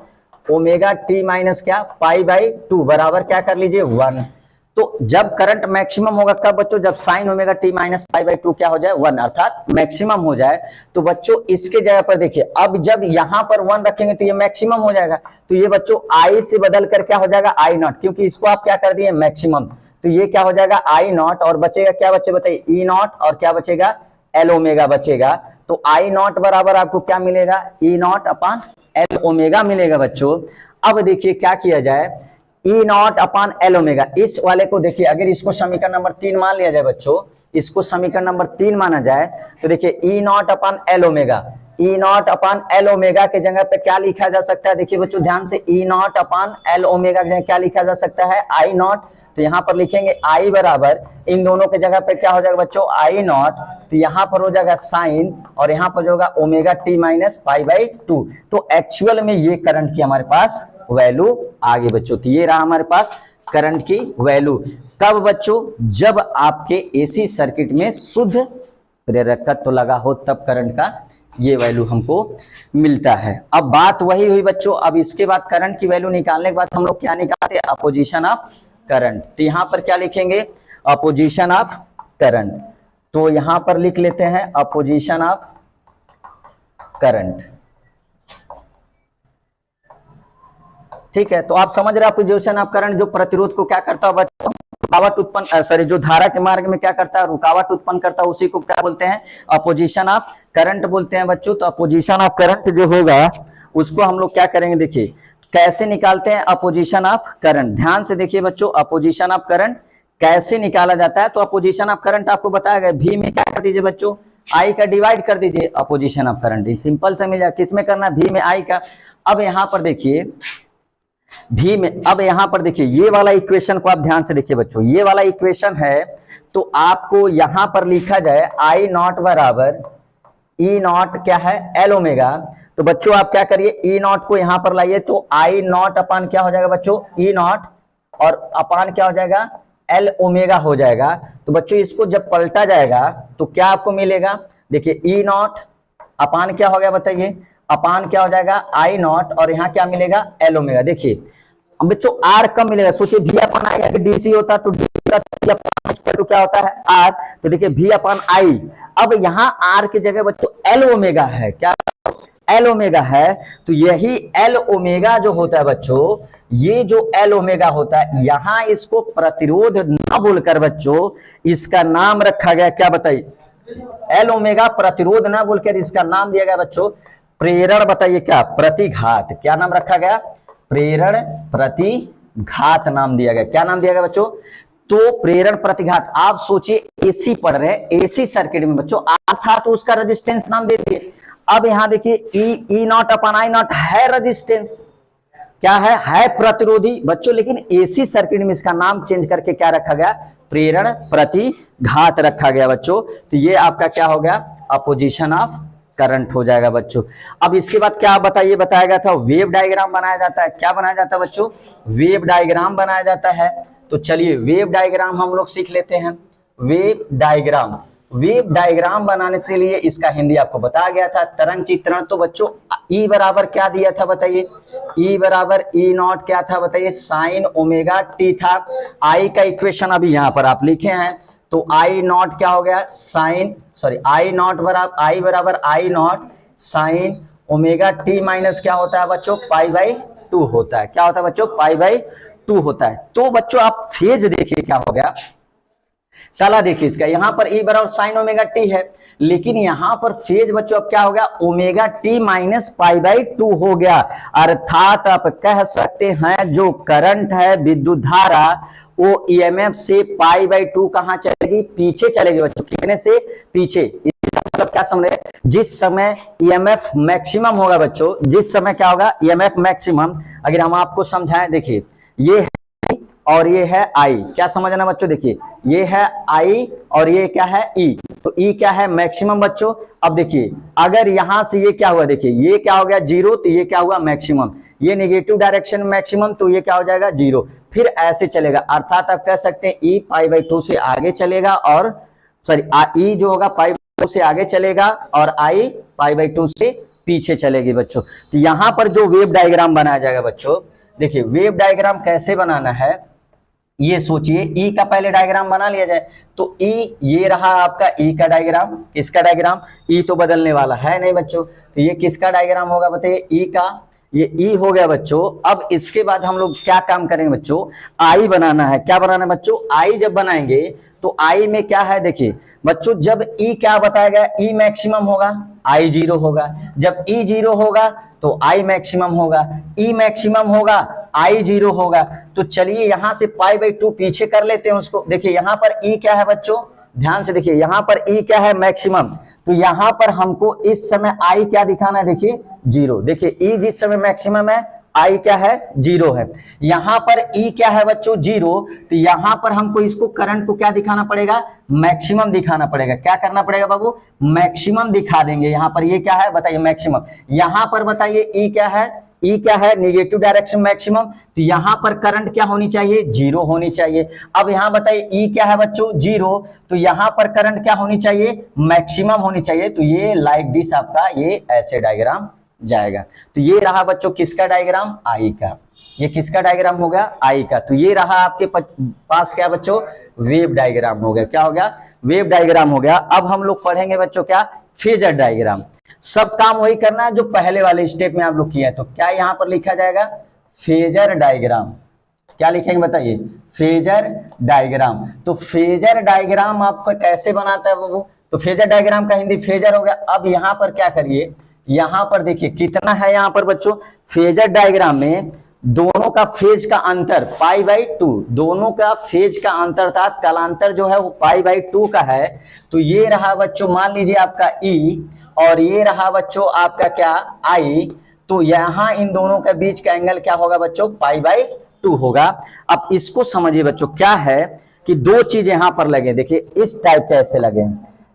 ओमेगा टी माइनस क्या, पाई बाई 2 बराबर क्या कर लीजिए 1। तो जब करंट मैक्सिमम होगा कब बच्चों, जब sign omega T minus pi by 2 क्या हो जाए 1, अर्थात मैक्सिमम हो जाए। तो बच्चों इसके जगह पर देखिए, अब जब यहां पर 1 रखेंगे तो ये मैक्सिमम हो जाएगा। तो ये बच्चों आई से बदल कर क्या हो जाएगा, आई नॉट, क्योंकि इसको आप क्या कर दिए मैक्सिमम। तो ये क्या हो जाएगा आई नॉट, और बचेगा क्या बच्चे बताइए, ई नॉट, और क्या बचेगा, एल ओमेगा बचेगा। तो आई नॉट बराबर आपको क्या मिलेगा, ई नॉट अपान एल ओमेगा मिलेगा बच्चों। अब देखिए क्या किया जाए, ई नॉट अपान एल ओमेगा, इस वाले को देखिए, अगर इसको समीकरण नंबर 3 मान लिया जाए बच्चों, इसको समीकरण नंबर 3 माना जाए, तो देखिए E naught upon L omega, E naught upon L omega के जगह पे क्या लिखा जा सकता है, देखिए बच्चों ध्यान से, ई नॉट अपान एल ओमेगा के जगह क्या लिखा जा सकता है, आई नॉट। तो यहाँ पर लिखेंगे आई बराबर, इन दोनों के जगह पे क्या हो जाएगा बच्चों, आई नॉट। तो यहाँ पर हो जाएगा साइन, और यहाँ पर जो होगा omega T minus pi by 2। तो एक्चुअल में ये करंट की हमारे पास वैल्यू आ गई बच्चों। तो ये रहा हमारे पास करंट की वैल्यू। कब बच्चों, जब आपके एसी सर्किट में शुद्ध प्रेरकत्व लगा हो, तब करंट का ये वैल्यू हमको मिलता है। अब बात वही हुई बच्चों, अब इसके बाद करंट की वैल्यू निकालने के बाद हम लोग क्या निकालते हैं, अपोजिशन ऑफ करंट। तो यहां पर क्या लिखेंगे, अपोजिशन ऑफ करंट। तो यहां पर लिख लेते हैं अपोजिशन ऑफ करंट, ठीक है। तो आप समझ रहे हैं अपोजिशन ऑफ करंट जो प्रतिरोध को क्या करता है बच्चों, रुकावट उत्पन्न, सॉरी जो धारा के मार्ग में क्या करता है, रुकावट उत्पन्न करता है, उसी को क्या बोलते हैं, अपोजिशन ऑफ करंट बोलते हैं बच्चों। तो अपोजिशन ऑफ करंट जो होगा उसको हम लोग क्या करेंगे, देखिए कैसे निकालते हैं अपोजिशन ऑफ करंट। ध्यान से देखिए बच्चों, अपोजिशन ऑफ करंट कैसे निकाला जाता है। तो अपोजिशन ऑफ करंट आपको बताया गया, भी में क्या कर दीजिए बच्चों, आई का डिवाइड कर दीजिए, अपोजिशन ऑफ करंट सिंपल से मिल जाए। किसमें करना है, भी में आई का। अब यहां पर देखिए भी में, अब यहां पर देखिए ये वाला इक्वेशन को आप ध्यान से देखिए बच्चों, ये वाला इक्वेशन है। तो आपको यहां पर लिखा जाए आई नॉट बराबर ई नॉट क्या है, एल ओमेगा। तो बच्चों आप क्या करिए, ई नॉट को यहां पर लाइए, तो आई नॉट अपान क्या हो जाएगा बच्चों, ई नॉट, और अपान क्या हो जाएगा, एल ओमेगा हो जाएगा। तो बच्चों इसको जब पलटा जाएगा तो क्या आपको मिलेगा, देखिए ई नॉट अपान क्या हो गया बताइए, अपान क्या हो जाएगा आई नॉट, और यहाँ क्या मिलेगा, एल ओमेगा। देखिए अब बच्चों आर कब मिलेगा, सोचिए भी अपान आई, अगर डीसी होता तो डी का तो क्या होता है आर। तो देखिए भी अपान आई, अब यहाँ आर की जगह बच्चों एल ओमेगा है, क्या एल ओमेगा है। तो यही एल ओमेगा जो होता है बच्चों, ये जो एल ओमेगा होता है, यहां इसको प्रतिरोध ना बोलकर बच्चों इसका नाम रखा गया, क्या बताइए, एल ओमेगा प्रतिरोध ना बोलकर इसका नाम दिया गया बच्चों प्रेरण, बताइए क्या, प्रतिघात। क्या नाम रखा गया, प्रेरण प्रतिघात नाम दिया गया। क्या नाम दिया गया बच्चों, तो प्रेरण प्रतिघात। आप सोचिए एसी पढ़ रहे हैं, एसी सर्किट में बच्चों आर था तो उसका रेजिस्टेंस नाम दे दिए। अब यहां देखिए E not upon I not है रेजिस्टेंस, क्या है प्रतिरोधी बच्चों, लेकिन एसी सर्किट में इसका नाम चेंज करके क्या रखा गया, प्रेरण प्रतिघात रखा गया बच्चों। तो ये आपका क्या हो गया, अपोजिशन ऑफ करंट हो जाएगा बच्चों। अब इसके बाद क्या बताइए, बताया गया था वेव डायग्राम बनाया जाता है। क्या बनाया जाता है बच्चों, वेव डायग्राम बनाया जाता है। तो चलिए वेव डायग्राम हम लोग सीख लेते हैं। वेव डायग्राम, वेव डायग्राम बनाने के लिए इसका हिंदी आपको बताया गया था, तरंग चित्रण। तो बच्चों ई बराबर क्या दिया था बताइए, E बराबर ई नॉट क्या था बताइए, साइन ओमेगा टी था। I का इक्वेशन अभी यहां पर आप लिखे हैं, तो I नॉट क्या हो गया, साइन सॉरी I नॉट बराबर I not sign omega T minus क्या होता है बच्चों, पाई बाई 2 होता है। क्या होता है बच्चों, पाई बाई 2 होता है। तो बच्चों आप फेज देखिए क्या हो गया, काला देखिए इसका, यहां पर ई बराबर साइन ओमेगा टी है, लेकिन यहां पर फेज बच्चों अब क्या हो गया, omega T minus pi by 2 हो गया। अर्थात आप कह सकते हैं जो करंट है, विद्युत धारा, वो ईएमएफ से पाई बाई 2 कहां चलेगी, पीछे चलेगी बच्चों। कितने से, पीछे। मतलब क्या समझ रहे, जिस समय ईएमएफ मैक्सिमम होगा बच्चों, जिस समय क्या होगा ईएमएफ मैक्सिमम, अगर हम आपको समझाएं, देखिए ये है और ये है आई, क्या समझना बच्चों, देखिए ये है आई और ये क्या है ई, तो ई क्या है, मैक्सिमम बच्चों। अब देखिए अगर यहां से ये क्या हुआ, देखिए ये क्या हो गया जीरो, तो ये क्या हुआ मैक्सिमम, ये नेगेटिव डायरेक्शन मैक्सिमम, तो ये क्या हो जाएगा जीरो, फिर ऐसे चलेगा। अर्थात आप कह सकते हैं ई पाई बाई 2 से आगे चलेगा, और सॉरी ई जो होगा पाई बाई 2 से आगे चलेगा और आई पाई बाई 2 से पीछे चलेगी बच्चों। तो यहां पर जो वेव डायग्राम बनाया जाएगा बच्चों, देखिए वेव डायग्राम कैसे बनाना है, ये सोचिए। ई का पहले डायग्राम बना लिया जाए, तो ई ये रहा आपका ई का डायग्राम, किसका डायग्राम, ई तो बदलने वाला है नहीं बच्चों, तो ये किसका डायग्राम होगा बताइए, ई का, ये ई हो गया बच्चों। अब इसके बाद हम लोग क्या काम करेंगे बच्चों, आई बनाना है। क्या बनाना है बच्चों, आई जब बनाएंगे तो आई में क्या है, देखिए बच्चों जब ई क्या बताया गया, ई मैक्सिमम होगा, आई जीरो होगा, जब ई जीरो होगा तो आई मैक्सिमम होगा, ई मैक्सिमम होगा, आई जीरो होगा। तो चलिए यहां से पाई बाई 2 पीछे कर लेते हैं उसको। देखिए यहां पर ई क्या है बच्चों, ध्यान से देखिए, यहां पर ई क्या है मैक्सिमम, तो यहां पर हमको इस समय आई क्या दिखाना है, देखिए जीरो। देखिए ई जिस समय मैक्सिमम है, आई क्या है, जीरो है। यहां पर ई क्या है बच्चों, जीरो, तो यहां पर हमको इसको करंट को क्या दिखाना पड़ेगा, मैक्सिमम दिखाना पड़ेगा। क्या करना पड़ेगा बाबू, मैक्सिमम दिखा देंगे। यहां पर ये क्या है बताइए, मैक्सिमम। यहां पर बताइए ई क्या है, ई क्या है, निगेटिव डायरेक्शन मैक्सिमम, तो यहां पर करंट क्या होनी चाहिए, जीरो होनी चाहिए। अब यहां बताइए ई क्या है बच्चों, जीरो, तो यहां पर करंट क्या होनी चाहिए, मैक्सिमम होनी चाहिए। तो ये लाइक दिस आपका ये ऐसे डायग्राम जाएगा। तो ये रहा बच्चों किसका डायग्राम, आई का। ये किसका डायग्राम हो गया, आई का। तो ये रहा आपके पास क्या बच्चों, वेव डायग्राम हो गया। क्या हो गया, वेव डायग्राम हो गया। अब हम लोग पढ़ेंगे बच्चों क्या, फेजर डायग्राम। सब काम वही करना है जो पहले वाले स्टेप में आप लोग किया है। तो क्या यहां पर लिखा जाएगा, फेजर डायग्राम। क्या लिखेंगे बताइए, फेजर डायग्राम। तो फेजर डायग्राम आपको कैसे बनाता है बाबू, तो फेजर डायग्राम का हिंदी फेजर हो गया। अब यहां पर क्या करिए, यहां पर देखिए कितना है यहां पर बच्चों, फेजर डायग्राम में दोनों का फेज का अंतर पाई बाई 2, दोनों का फेज का अंतर था, कालांतर जो है वो पाई बाई 2 का है। तो ये रहा बच्चों मान लीजिए आपका ई, और ये रहा बच्चों आपका क्या, आई। तो यहां इन दोनों के बीच का एंगल क्या होगा बच्चों, पाई बाई 2 होगा। अब इसको समझिए बच्चों, क्या है कि दो चीज यहां पर लगे, देखिए इस टाइप के ऐसे लगे,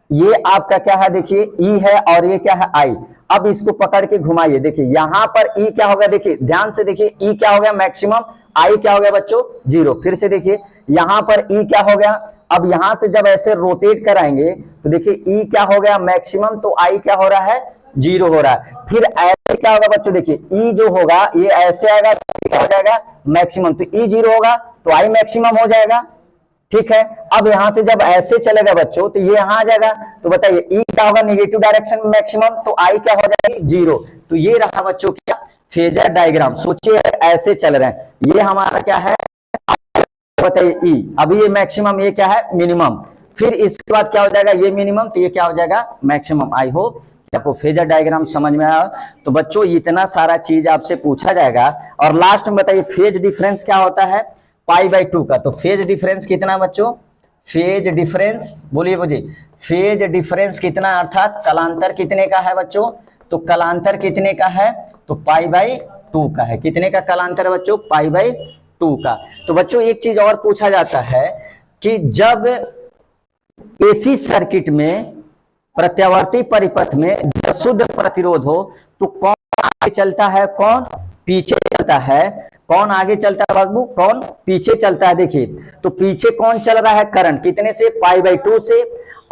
ये आपका क्या है, देखिए ई है और ये क्या है, आई। अब इसको पकड़ के घुमाइए, देखिए यहां पर ई क्या हो गया, देखिए ध्यान से देखिए, ई क्या हो गया मैक्सिमम, आई क्या हो गया बच्चों, जीरो। फिर से देखिए यहां पर ई क्या हो गया, अब यहां से जब ऐसे रोटेट कराएंगे तो देखिए ई क्या हो गया मैक्सिमम, तो आई क्या हो रहा है, जीरो हो रहा है। फिर ऐसे क्या होगा बच्चों, देखिए ई जो होगा ये ऐसे आएगा, क्या हो जाएगा मैक्सिमम, तो ई जीरो होगा तो आई मैक्सिमम हो जाएगा। ठीक है, अब यहां से जब ऐसे चलेगा बच्चों तो ये यहां आ जाएगा, तो बताइए ई क्या होगा, नेगेटिव डायरेक्शन में मैक्सिमम, तो आई क्या हो जाएगी, जीरो। तो ये रहा बच्चों क्या, फेजर डायग्राम। सोचिए ऐसे चल रहे हैं, ये हमारा क्या है बताइए ई, अभी ये मैक्सिमम, ये क्या है मिनिमम, फिर इसके बाद क्या हो जाएगा, ये मिनिमम, तो ये क्या हो जाएगा मैक्सिमम। आई होप आपको फेजर डायग्राम समझ में आया। तो बच्चों इतना सारा चीज आपसे पूछा जाएगा। और लास्ट में बताइए फेज डिफरेंस क्या होता है, पाई बाई 2 का। तो फेज डिफरेंस कितना बच्चों, फेज डिफरेंस बोलिए मुझे, फेज डिफरेंस कितना, अर्थात कलांतर कितने का है बच्चों, तो कलांतर कितने का है, तो पाई बाई 2 का है। कितने का कलांतर बच्चों, पाई बाई 2 का। तो बच्चों एक चीज और पूछा जाता है कि जब एसी सर्किट में प्रत्यावर्ती परिपथ में जब शुद्ध प्रतिरोध हो तो कौन आगे चलता है, कौन पीछे चलता है, कौन आगे चलता है बाबू, कौन पीछे चलता है। देखिए तो पीछे कौन चल रहा है, करंट कितने से, पाई बाई 2 से,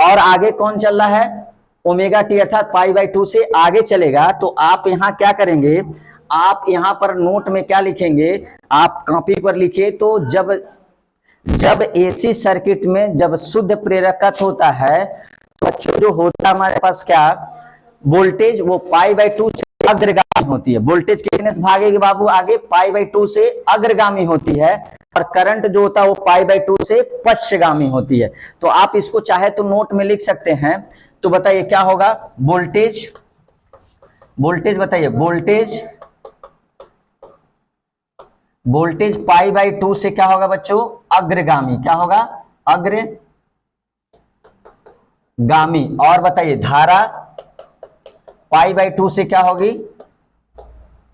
और आगे कौन चल रहा है, ओमेगा टी, अर्थात पाई बाई 2 से आगे चलेगा। तो आप यहां क्या करेंगे, आप यहाँ पर नोट में क्या लिखेंगे, आप कॉपी पर लिखिए। तो जब एसी सर्किट में जब शुद्ध प्रेरकत्व होता है तो बच्चों जो होता है हमारे पास क्या, वोल्टेज वो π/2 से अग्रगामी होती है। वोल्टेज कितने से भागेगी बाबू, आगे π/2 से अग्रगामी होती है, और करंट जो होता है वो π/2 से पश्चगामी होती है। तो आप इसको चाहे तो नोट में लिख सकते हैं। तो बताइए क्या होगा, वोल्टेज बताइए, वोल्टेज π/2 से क्या होगा बच्चों, अग्रगामी, क्या होगा, अग्रगामी। और बताइए धारा π/2 से क्या होगी,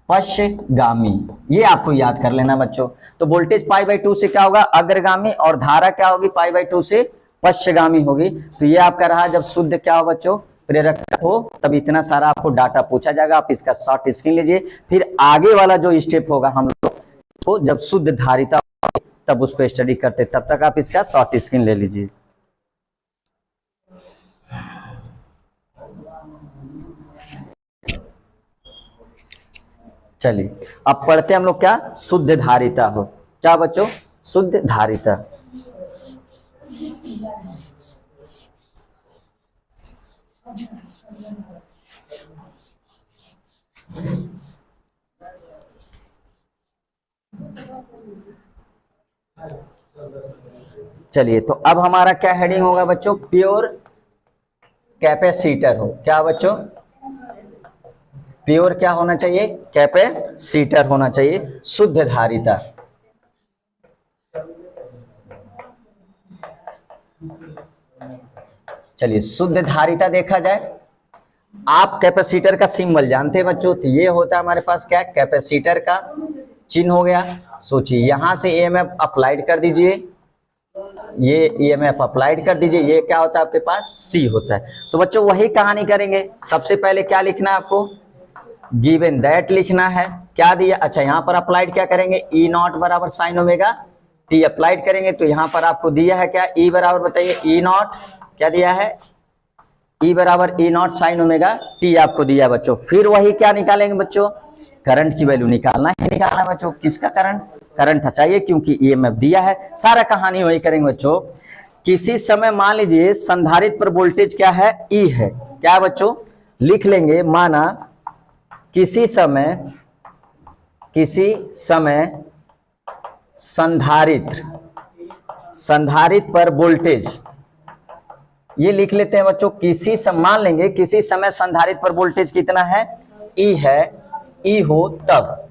पश्चगामी। ये आपको याद कर लेना बच्चों। तो वोल्टेज π/2 से क्या होगा, अग्रगामी, और धारा क्या होगी, π/2 से पश्चगामी होगी। तो ये आपका रहा, जब शुद्ध क्या हो बच्चों, प्रेरक हो, तब इतना सारा आपको डाटा पूछा जाएगा। आप इसका शॉर्ट स्क्रीन लीजिए, फिर आगे वाला जो स्टेप होगा हम लोग तो जब शुद्ध धारिता तब उसको स्टडी करते, तब तक आप इसका शॉर्ट स्क्रीन ले लीजिए। चलिए अब पढ़ते हैं हम लोग क्या, शुद्ध धारिता हो। क्या बच्चों, शुद्ध धारिता। चलिए तो अब हमारा क्या हेडिंग होगा बच्चों, प्योर कैपेसिटर हो। क्या बच्चों, प्योर क्या होना चाहिए, कैपेसिटर होना चाहिए, शुद्ध धारिता। चलिए शुद्ध धारिता देखा जाए, आप कैपेसिटर का सिंबल जानते हैं बच्चों, तो ये होता है हमारे पास क्या, कैपेसिटर का चिन्ह हो गया। सोचिए यहां से ईएमएफ अप्लाइड कर दीजिए, ये ईएमएफ अप्लाइड कर दीजिए, ये क्या होता है आपके पास, सी होता है। तो बच्चों वही कहानी करेंगे। सबसे पहले क्या लिखना है आपको, गिवन दैट लिखना है। क्या दिया, अच्छा यहाँ पर अप्लाइड क्या करेंगे, ई नॉट बराबर साइन ओमेगा टी अप्लाइड करेंगे। तो यहाँ पर आपको दिया है क्या, ई बराबर बताइए, ई नॉट क्या दिया है, ई बराबर E not sign omega T आपको दिया बच्चों। फिर वही क्या निकालेंगे बच्चों, करंट की वैल्यू निकालना है, निकालना बच्चों, किसका करंट चाहिए, क्योंकि ईएमएफ दिया है। सारा कहानी वही करेंगे बच्चों। किसी समय मान लीजिए संधारित्र पर वोल्टेज क्या है, ई है। क्या बच्चों, लिख लेंगे, माना किसी समय संधारित्र पर वोल्टेज, ये लिख लेते हैं बच्चों। किसी समय मान लेंगे किसी समय संधारित्र पर वोल्टेज कितना है, ई है, ई हो तब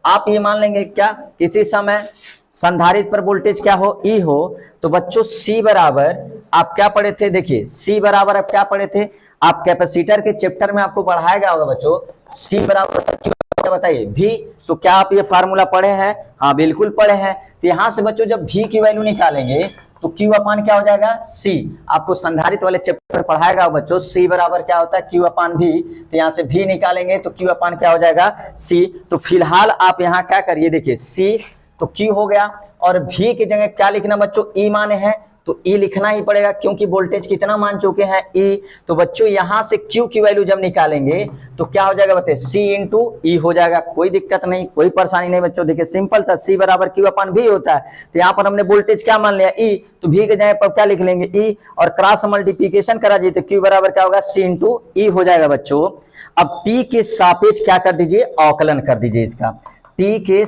आप ये मान लेंगे क्या, किसी समय संधारित्र पर वोल्टेज क्या हो, ई हो। तो बच्चों सी बराबर आप क्या पढ़े थे, देखिए सी बराबर आप क्या पढ़े थे, आप कैपेसिटर के चैप्टर में आपको पढ़ाया गया होगा बच्चों, सी बराबर क्या बताइए, भी। तो क्या आप ये फार्मूला पढ़े हैं, हाँ बिल्कुल पढ़े हैं। तो यहां से बच्चों जब भी की वैल्यू निकालेंगे तो क्यू अपान क्या हो जाएगा, सी। आपको संधारित्र वाले चैप्टर पढ़ाएगा बच्चों, सी बराबर क्या होता है, क्यू अपान भी। तो यहाँ से भी निकालेंगे तो क्यू अपान क्या हो जाएगा, सी। तो फिलहाल आप यहाँ क्या करिए, देखिए सी तो क्यू हो गया, और भी की जगह क्या लिखना बच्चों, ई माने हैं तो ई लिखना ही पड़ेगा, क्योंकि वोल्टेज कितना मान चुके हैं, ई। तो बच्चों यहाँ से क्यू की वैल्यू जब निकालेंगे तो क्या हो जाएगा बताइए, सी इंटू ई हो जाएगा। कोई दिक्कत नहीं, कोई परेशानी नहीं बच्चों। देखिए सिंपल सा, सी बराबर क्यू अपन भी होता है। तो यहाँ पर हमने वोल्टेज क्या मान लिया, ई, तो भी के जगह पर क्या लिख लेंगे, ई, और क्रॉस मल्टीप्लीकेशन करा जाए तो क्यू बराबर क्या होगा, सी इंटू ई हो जाएगा बच्चों। अब टी के सापेक्ष क्या कर दीजिए, अवकलन कर दीजिए इसका। टी के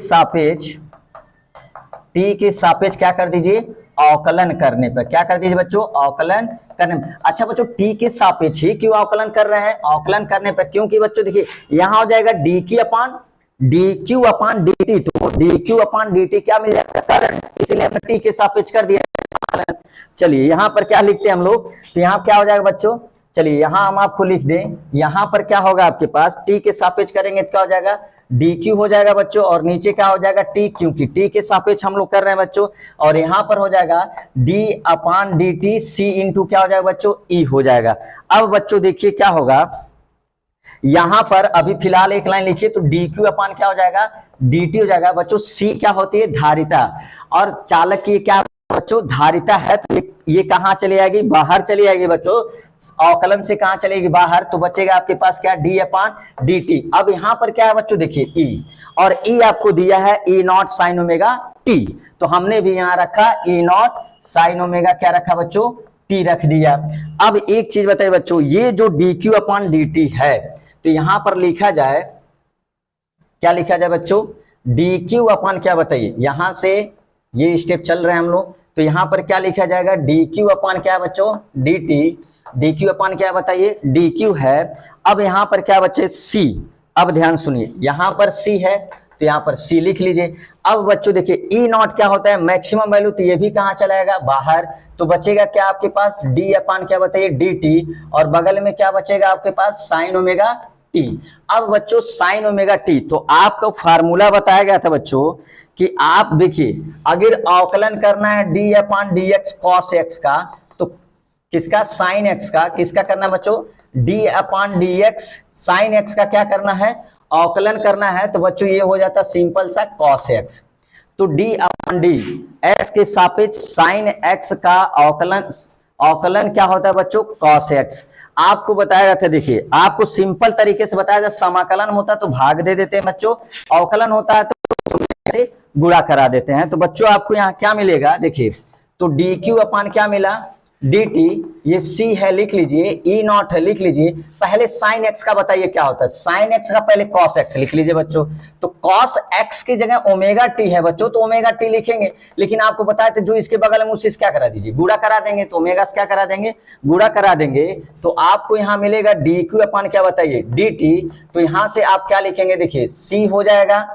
सापेक्ष क्या कर दीजिए, अवकलन करने पर क्या कर दीजिए बच्चों, अवकलन करने में। अच्छा बच्चों टी के सापेक्ष ही क्यों अवकलन कर रहे हैं, अवकलन करने पर क्योंकि बच्चों देखिए यहां हो जाएगा डी क्यू अपान डी टी। तो डी क्यू अपान डी टी क्या मिल जाएगा, करंट, इसलिए हमने टी के सापेक्ष कर दिया। चलिए यहाँ पर क्या लिखते हैं हम लोग, तो यहाँ क्या हो जाएगा बच्चों, चलिए यहाँ हम आपको लिख दें, यहाँ पर क्या होगा आपके पास, टी के सापेक्ष करेंगे तो क्या हो जाएगा, डी क्यू हो जाएगा बच्चों, और नीचे क्या हो जाएगा टी, क्योंकि टी के सापेक्ष हम लोग कर रहे हैं बच्चों। और यहाँ पर हो जाएगा डी अपान डी टी, सी इंटू क्या हो जाएगा बच्चों, ई हो जाएगा। अब बच्चों देखिए क्या होगा, यहां पर अभी फिलहाल एक लाइन लिखिए, तो डी क्यू अपान क्या हो जाएगा, डी टी हो जाएगा बच्चों। सी क्या होती है, धारिता, और चालक की क्या बच्चों धारिता है तो ये कहाँ चली जाएगी, बाहर चली जाएगी बच्चों, अवकलन से कहाँ चलेगी, बाहर, तो बचेगा आपके पास क्या, डी अपान डी टी। अब यहाँ पर क्या है बच्चों, देखिए ई, और ई आपको दिया है ई नॉट साइन ओमेगा टी, तो हमने भी यहाँ रखा ई नॉट साइन ओमेगा क्या रखा बच्चों, टी रख दिया। अब एक चीज बताइए बच्चों, ये जो डी क्यू अपान डी टी है, तो यहां पर लिखा जाए, क्या लिखा जाए बच्चों, डी क्यू अपान क्या बताइए, यहां से ये स्टेप चल रहे हैं हम लोग, तो यहां पर क्या लिखा जाएगा, डी क्यू अपान क्या है बच्चों, डी टी, डी क्यू अपान क्या बताइए, डी क्यू है। अब यहां पर क्या बच्चे, सी, अब ध्यान सुनिए, यहां पर सी है तो यहां पर सी लिख लीजिए। अब बच्चों देखिए ई नॉट क्या होता है, मैक्सिमम वैल्यू, तो ये भी कहां चला जाएगा, बाहर, तो बचेगा क्या आपके पास, डी अपान क्या बताइए, डी टी, और बगल में क्या बचेगा आपके पास, साइन ओमेगा टी। अब बच्चों साइन ओमेगा टी, तो आपको फार्मूला बताया गया था बच्चों कि आप देखिए अगर अवकलन करना है डी अपान डी एक्स कॉस एक्स का, तो किसका, साइन एक्स का, किसका करना है बच्चों, डी अपान डी एक्स साइन एक्स का क्या करना है, अवकलन करना है, तो बच्चों ये हो जाता सिंपल सा कॉस एक्स, तो डी अपान डी एक्स के सापेक्ष साइन एक्स का अवकलन क्या होता है बच्चों, कॉस एक्स। आपको बताया गया था, देखिए आपको सिंपल तरीके से बताया जाए, समाकलन होता है तो भाग दे देते हैं बच्चों, अवकलन होता है तो गुणा करा देते हैं। तो बच्चों आपको यहाँ क्या मिलेगा, देखिए तो डी क्यू अपान क्या मिला, डी टी, ये सी है लिख लीजिए, ई नॉट है लिख लीजिए, पहले साइन एक्स का बताइए क्या होता है, साइन एक्स का पहले कॉस एक्स लिख लीजिए बच्चों, तो कॉस एक्स की जगह ओमेगा टी है बच्चों, तो ओमेगा टी लिखेंगे, लेकिन आपको बताया था जो इसके बगल में उससे क्या करा दीजिए, गुणा करा देंगे, तो ओमेगा से क्या करा देंगे, गुणा करा देंगे, तो आपको यहाँ मिलेगा डी क्यू अपान क्या बताइए, डी टी, तो यहाँ से आप क्या लिखेंगे, देखिए सी हो जाएगा,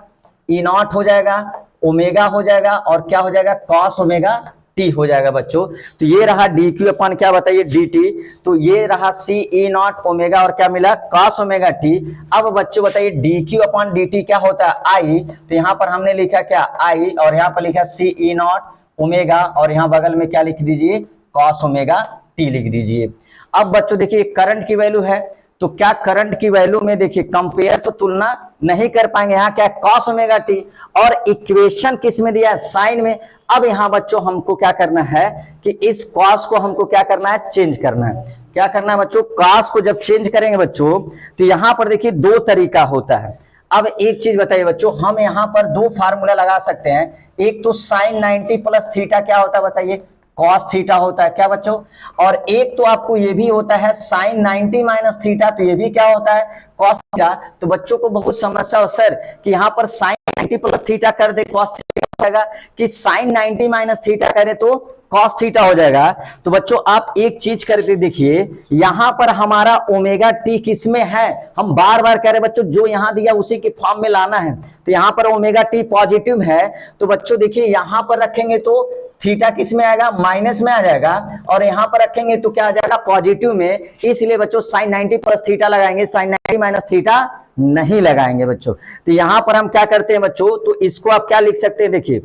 ई नॉट हो जाएगा, ओमेगा हो जाएगा, और क्या हो जाएगा, कॉस ओमेगा टी हो जाएगा बच्चों। तो ये रहा डी क्यू अपान क्या बताइए, डी टी, तो ये रहा सी ई नॉट ओमेगा, और क्या मिला, कॉस ओमेगा टी। अब बच्चों बताइए डी क्यू अपान डी टी क्या होता है, आई, तो यहाँ पर हमने लिखा क्या, आई, और यहाँ पर लिखा सी ई नॉट ओमेगा, और यहाँ बगल में क्या लिख दीजिए, कॉस ओमेगा टी लिख दीजिए। अब बच्चों देखिए करंट की वैल्यू है, तो क्या करंट की वैल्यू में देखिए कंपेयर तो तुलना नहीं कर पाएंगे, यहाँ क्या कॉस ओमेगा टी, और इक्वेशन किस में दिया है, साइन में। अब यहां बच्चों हमको क्या करना है कि इस कॉस को हमको क्या करना है, चेंज करना है। क्या करना है बच्चों, कॉस को जब चेंज करेंगे बच्चों, तो यहां पर देखिए दो तरीका होता है। अब एक चीज बताइए बच्चों, हम यहां पर दो फार्मूला लगा सकते हैं, एक तो साइन 90 प्लस थीटा क्या होता है बताइए, कॉस थीटा होता है क्या बच्चों, और एक तो आपको ये भी होता है साइन 90 माइनस थीटा, तो ये भी क्या होता है, कॉस थीटा। तो बच्चों को बहुत समस्या हो सर कि यहाँ पर साइन 90 प्लस थीटा कर दे, कॉस थीटा हो जाएगा, कि साइन 90 माइनस थीटा करे तो कॉस थीटा हो जाएगा। तो बच्चों आप एक चीज करके देखिए, यहां पर हमारा ओमेगा टी किसमें है, हम बार बार कह रहे बच्चों जो यहां दिया उसी के फॉर्म में लाना है, तो यहां पर ओमेगा टी पॉजिटिव है, तो बच्चों देखिए यहां पर रखेंगे तो थीटा किस में आएगा, माइनस में आ जाएगा, और यहां पर रखेंगे तो क्या आ जाएगा, पॉजिटिव में। इसलिए बच्चों साइन 90 प्लस थीटा लगाएंगे, साइन 90 माइनस थीटा नहीं लगाएंगे बच्चों। तो यहां पर हम क्या करते हैं बच्चों, तो इसको आप क्या लिख सकते हैं, देखिए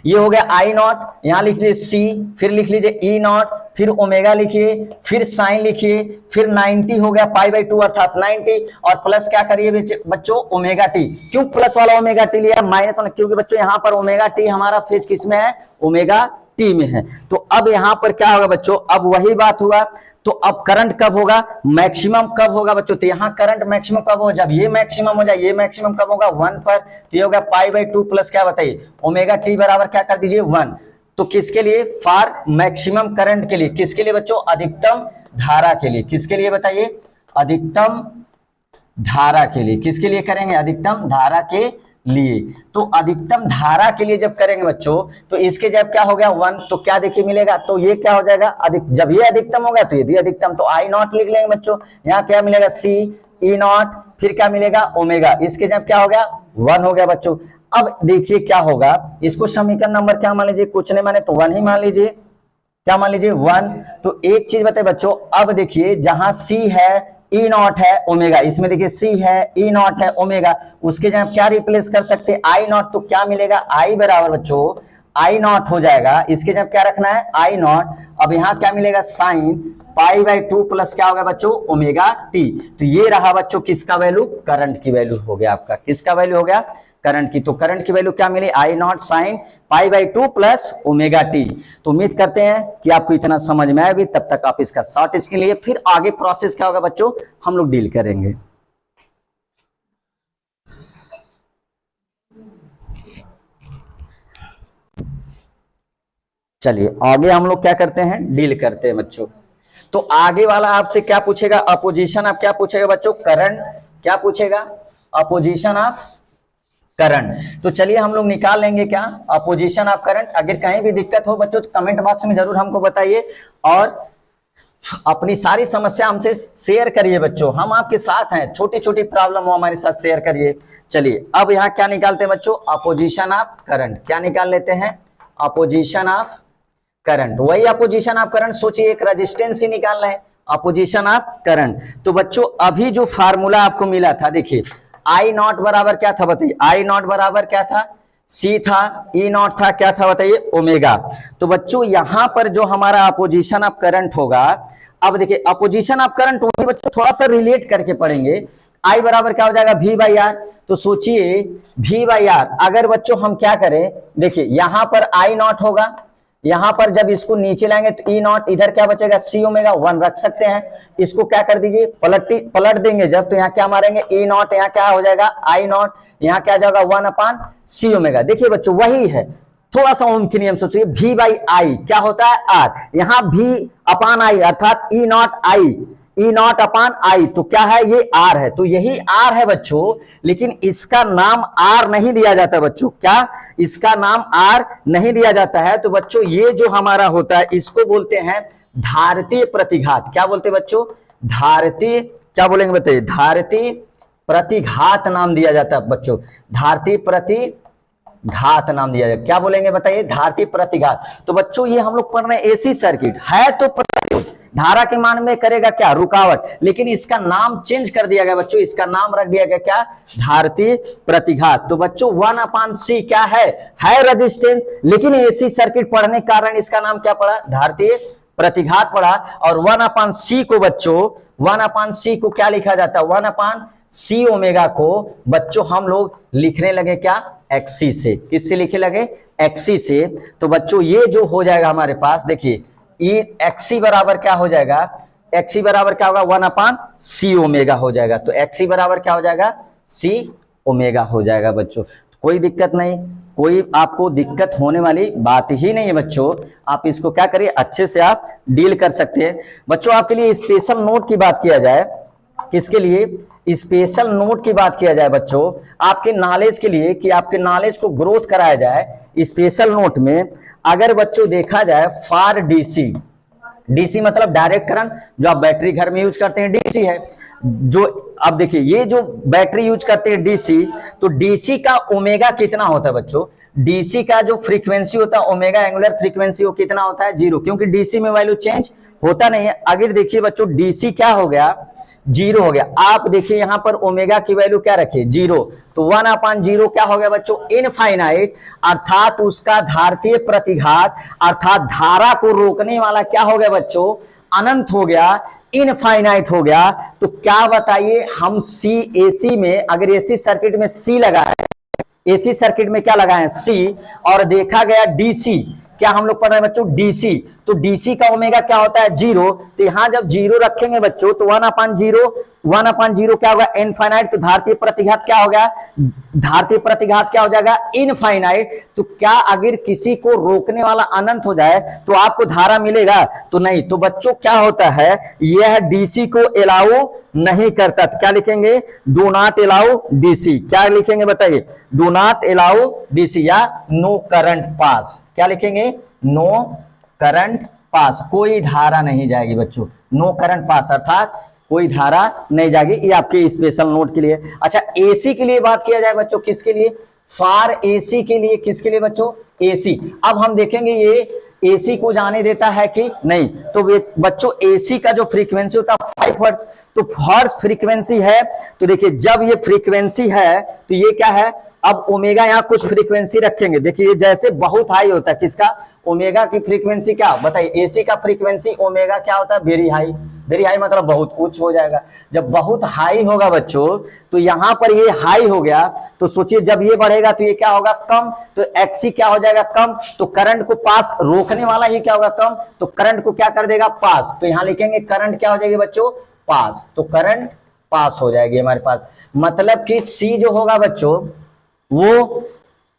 ये हो गया आई नॉट, यहां लिख लीजिए सी, फिर लिख लीजिए ई नॉट, फिर ओमेगा लिखिए, फिर साइन लिखिए, फिर 90 हो गया पाई बाई 2 अर्थात 90, और प्लस क्या करिए बच्चों ओमेगा टी। क्यों प्लस वाला ओमेगा टी लिया, माइनस वाला, क्योंकि बच्चों यहां पर ओमेगा टी हमारा फेज किसमें है, ओमेगा टी में है। तो अब यहां पर क्या होगा बच्चों, अब वही बात हुआ, तो अब करंट कब होगा, मैक्सिमम कब होगा बच्चों, तो यहाँ करंट मैक्सिमम कब होगा, जब ये मैक्सिमम हो जाए, ये मैक्सिमम कब होगा 1 पर, तो ये होगा पाई बाई 2 प्लस क्या बताइए ओमेगा टी बराबर क्या कर दीजिए 1। तो किसके लिए, फॉर मैक्सिमम करंट के लिए, किसके लिए बच्चों, अधिकतम धारा के लिए, किसके लिए बताइए, अधिकतम धारा के लिए, किसके लिए करेंगे, अधिकतम धारा के लिए। तो अधिकतम धारा के लिए जब करेंगे बच्चों, तो इसके जब क्या हो गया 1, तो क्या देखिए मिलेगा, तो ये क्या हो जाएगा अधिक, जब ये अधिकतम हो गया तो ये भी अधिकतम, तो आई नॉट लिख लेंगे बच्चों, यहाँ क्या मिलेगा सी ई नॉट, फिर क्या मिलेगा ओमेगा, इसके जब क्या हो गया 1 हो गया बच्चों। अब देखिए क्या होगा, इसको समीकरण नंबर क्या मान लीजिए, कुछ नहीं माने तो 1 ही मान लीजिए, क्या मान लीजिए 1। तो एक चीज बताइए बच्चों, अब देखिए जहां सी है ई नॉट है ओमेगा, इसमें देखिए सी है ई नॉट है ओमेगा, उसके जगह क्या रिप्लेस कर सकते हैं आई नॉट, तो क्या मिलेगा आई बराबर बच्चों आई नॉट हो जाएगा, इसके जगह क्या रखना है आई नॉट। अब यहाँ क्या मिलेगा साइन पाई बाई 2 प्लस क्या होगा बच्चों ओमेगा टी। तो ये रहा बच्चों किसका वैल्यू, करंट की वैल्यू हो गया आपका, किसका वैल्यू हो गया, करंट की। तो करंट की वैल्यू क्या मिली, I naught sine pi by 2 plus omega T. तो उम्मीद करते हैं कि आपको इतना समझ में आएगी। तब तक आप इसका शॉर्ट स्क्रीन लिए, फिर आगे प्रोसेस क्या होगा बच्चों हम लोग डील करेंगे। चलिए आगे हम लोग क्या करते हैं, डील करते हैं बच्चों। तो आगे वाला आपसे क्या पूछेगा, अपोजिशन आप क्या पूछेगा बच्चों, करंट क्या पूछेगा, अपोजिशन ऑफ करंट। तो चलिए हम लोग निकाल लेंगे क्या, अपोजिशन ऑफ करंट। अगर कहीं भी दिक्कत हो बच्चों तो कमेंट बॉक्स में जरूर हमको बताइए और अपनी सारी समस्या हमसे शेयर करिए बच्चों, हम आपके साथ हैं। छोटी छोटी प्रॉब्लम हो हमारे साथ शेयर करिए। चलिए अब यहाँ क्या निकालते हैं बच्चों, अपोजिशन ऑफ करंट। क्या निकाल लेते हैं, अपोजिशन ऑफ करंट। वही अपोजिशन ऑफ करंट, सोचिए एक रेजिस्टेंस ही निकालना है, अपोजिशन ऑफ करंट। तो बच्चों अभी जो फार्मूला आपको मिला था, देखिए आई नॉट बराबर क्या था बताइए, आई नॉट बराबर क्या था, सी था, ई नॉट था, क्या था बताइए, ओमेगा। तो बच्चों यहां पर जो हमारा अपोजिशन ऑफ करंट होगा, अब देखिए अपोजिशन ऑफ करंट वही बच्चों थोड़ा सा रिलेट करके पढ़ेंगे। आई बराबर क्या हो जाएगा, वी बाई आर। तो सोचिए वी बाई आर, अगर बच्चों हम क्या करें, देखिए यहां पर आई नॉट होगा, यहां पर जब इसको नीचे लाएंगे तो ई नॉट, इधर क्या बचेगा सी ओमेगा, 1 रख सकते हैं। इसको क्या कर दीजिए, पलट देंगे जब, तो यहाँ क्या मारेंगे ई नॉट, यहाँ क्या हो जाएगा आई नॉट, यहाँ क्या जाएगा 1 अपान सी ओमेगा। देखिए बच्चों वही है, थोड़ा सा ओम के नियम सोचिए, भी बाई आई क्या होता है आर, यहाँ भी अपान आई अर्थात ई नॉट आई, ई नॉट अपान आई, तो क्या है ये आर है। तो यही आर है बच्चों, लेकिन इसका नाम आर नहीं दिया जाता बच्चों, क्या इसका नाम आर नहीं दिया जाता है। तो बच्चों ये जो हमारा होता है इसको बोलते हैं धारितीय प्रतिघात। क्या बोलते हैं बच्चों, धारितीय, क्या बोलेंगे बताइए, धारितीय प्रतिघात नाम दिया जाता है बच्चों, धारितीय प्रतिघात नाम दिया जाता है। क्या बोलेंगे बताइए, धारितीय प्रतिघात। तो बच्चों ये हम लोग पढ़ रहे हैं एसी सर्किट है, तो प्रतिरोध धारा के मान में करेगा क्या, रुकावट, लेकिन इसका नाम चेंज कर दिया गया बच्चों, इसका नाम रख दिया गया क्या, धारितीय प्रतिघात। तो बच्चों 1 अपान सी क्या है रेजिस्टेंस, लेकिन एसी सर्किट पढ़ने के कारण इसका नाम क्या पड़ा, धारितीय प्रतिघात पड़ा। और 1 अपान सी को बच्चों, 1 अपान सी को क्या लिखा जाता है, 1 अपान सी ओमेगा को बच्चों हम लोग लिखने लगे क्या, एक्सी से। किससे लिखे लगे, एक्सी से। तो बच्चों ये जो हो जाएगा हमारे पास, देखिए एक्सी बराबर क्या हो जाएगा, एक्सी बराबर क्या होगा 1 अपान सी ओमेगा हो जाएगा। तो एक्सी बराबर क्या हो जाएगा, सी ओमेगा हो जाएगा बच्चों। कोई दिक्कत नहीं, कोई आपको दिक्कत होने वाली बात ही नहीं है बच्चों। आप इसको क्या करिए, अच्छे से आप डील कर सकते हैं बच्चों। आपके लिए स्पेशल नोट की बात किया जाए, किसके लिए, स्पेशल नोट की बात किया जाए बच्चों, आपके नॉलेज के लिए, कि आपके नॉलेज को ग्रोथ कराया जाए। स्पेशल नोट में अगर बच्चों देखा जाए फॉर डीसी, डीसी मतलब डायरेक्ट करंट, जो आप बैटरी घर में यूज करते हैं डीसी है। जो अब देखिए ये जो बैटरी यूज करते हैं डीसी, तो डीसी का ओमेगा कितना होता है बच्चों, डीसी का जो फ्रीक्वेंसी होता है ओमेगा एंगुलर फ्रीक्वेंसी, वो कितना होता है 0, क्योंकि डीसी में वैल्यू चेंज होता नहीं है। अगर देखिए बच्चों डीसी क्या हो गया, 0 हो गया। आप देखिए यहां पर ओमेगा की वैल्यू क्या रखिए 0, तो 1 अपान 0 क्या हो गया बच्चों, इनफाइनाइट, अर्थात उसका धारितीय प्रतिघात अर्थात धारा को रोकने वाला क्या हो गया बच्चों, अनंत हो गया, इनफाइनाइट हो गया। तो क्या बताइए, हम सी एसी में, अगर एसी सर्किट में सी लगाए, एसी सर्किट में क्या लगाए सी, और देखा गया डीसी, क्या हम लोग पढ़ रहे हैं बच्चों डीसी, तो डीसी का ओमेगा क्या होता है 0। तो यहां जब 0 रखेंगे बच्चों तो 1 अपान 0 क्या होगा इनफाइनाइट। तो धारितीय प्रतिघात क्या हो गया, धारितीय प्रतिघात क्या हो जाएगा इनफाइनाइट। तो क्या अगर किसी को रोकने वाला अनंत हो जाए तो आपको धारा मिलेगा, तो नहीं। तो बच्चों क्या होता है, यह डीसी को अलाउ नहीं करता। तो क्या लिखेंगे, डू नॉट अलाउ डीसी। क्या लिखेंगे बताइए, डू नॉट अलाउ डीसी, या नो करंट पास। क्या लिखेंगे, नो करंट पास, कोई धारा नहीं जाएगी बच्चों, नो करंट पास अर्थात कोई धारा नहीं जाएगी। ये आपके स्पेशल नोट के लिए। अच्छा एसी के लिए बात किया जाए बच्चों, किसके लिए, फॉर एसी के लिए, किसके लिए बच्चों, एसी। अब हम देखेंगे ये एसी को जाने देता है कि नहीं। तो बच्चों एसी का जो फ्रीक्वेंसी होता है 5 हर्ट्ज, तो हर्ट्ज फ्रीक्वेंसी है। तो देखिए जब ये फ्रीक्वेंसी है तो ये क्या है, अब ओमेगा यहाँ कुछ फ्रीक्वेंसी रखेंगे। देखिए जैसे बहुत हाई होता है, किसका, ओमेगा की फ्रीक्वेंसी क्या बताइए, एसी का फ्रीक्वेंसी ओमेगा क्या होता है, वेरी हाई। वेरी हाई मतलब बहुत उच्च हो जाएगा। जब बहुत हाई होगा बच्चों तो यहां पर ये हाई हो गया, तो सोचिए जब ये बढ़ेगा तो ये क्या होगा, कम, तो एक्सी क्या हो जाएगा, कम, तो करंट को पास रोकने वाला ही क्या होगा, कम, तो करंट को क्या कर देगा, पास। तो यहां लिखेंगे करंट क्या हो जाएगी बच्चों, पास, तो करंट पास हो जाएगी हमारे पास। मतलब कि सी जो होगा बच्चों वो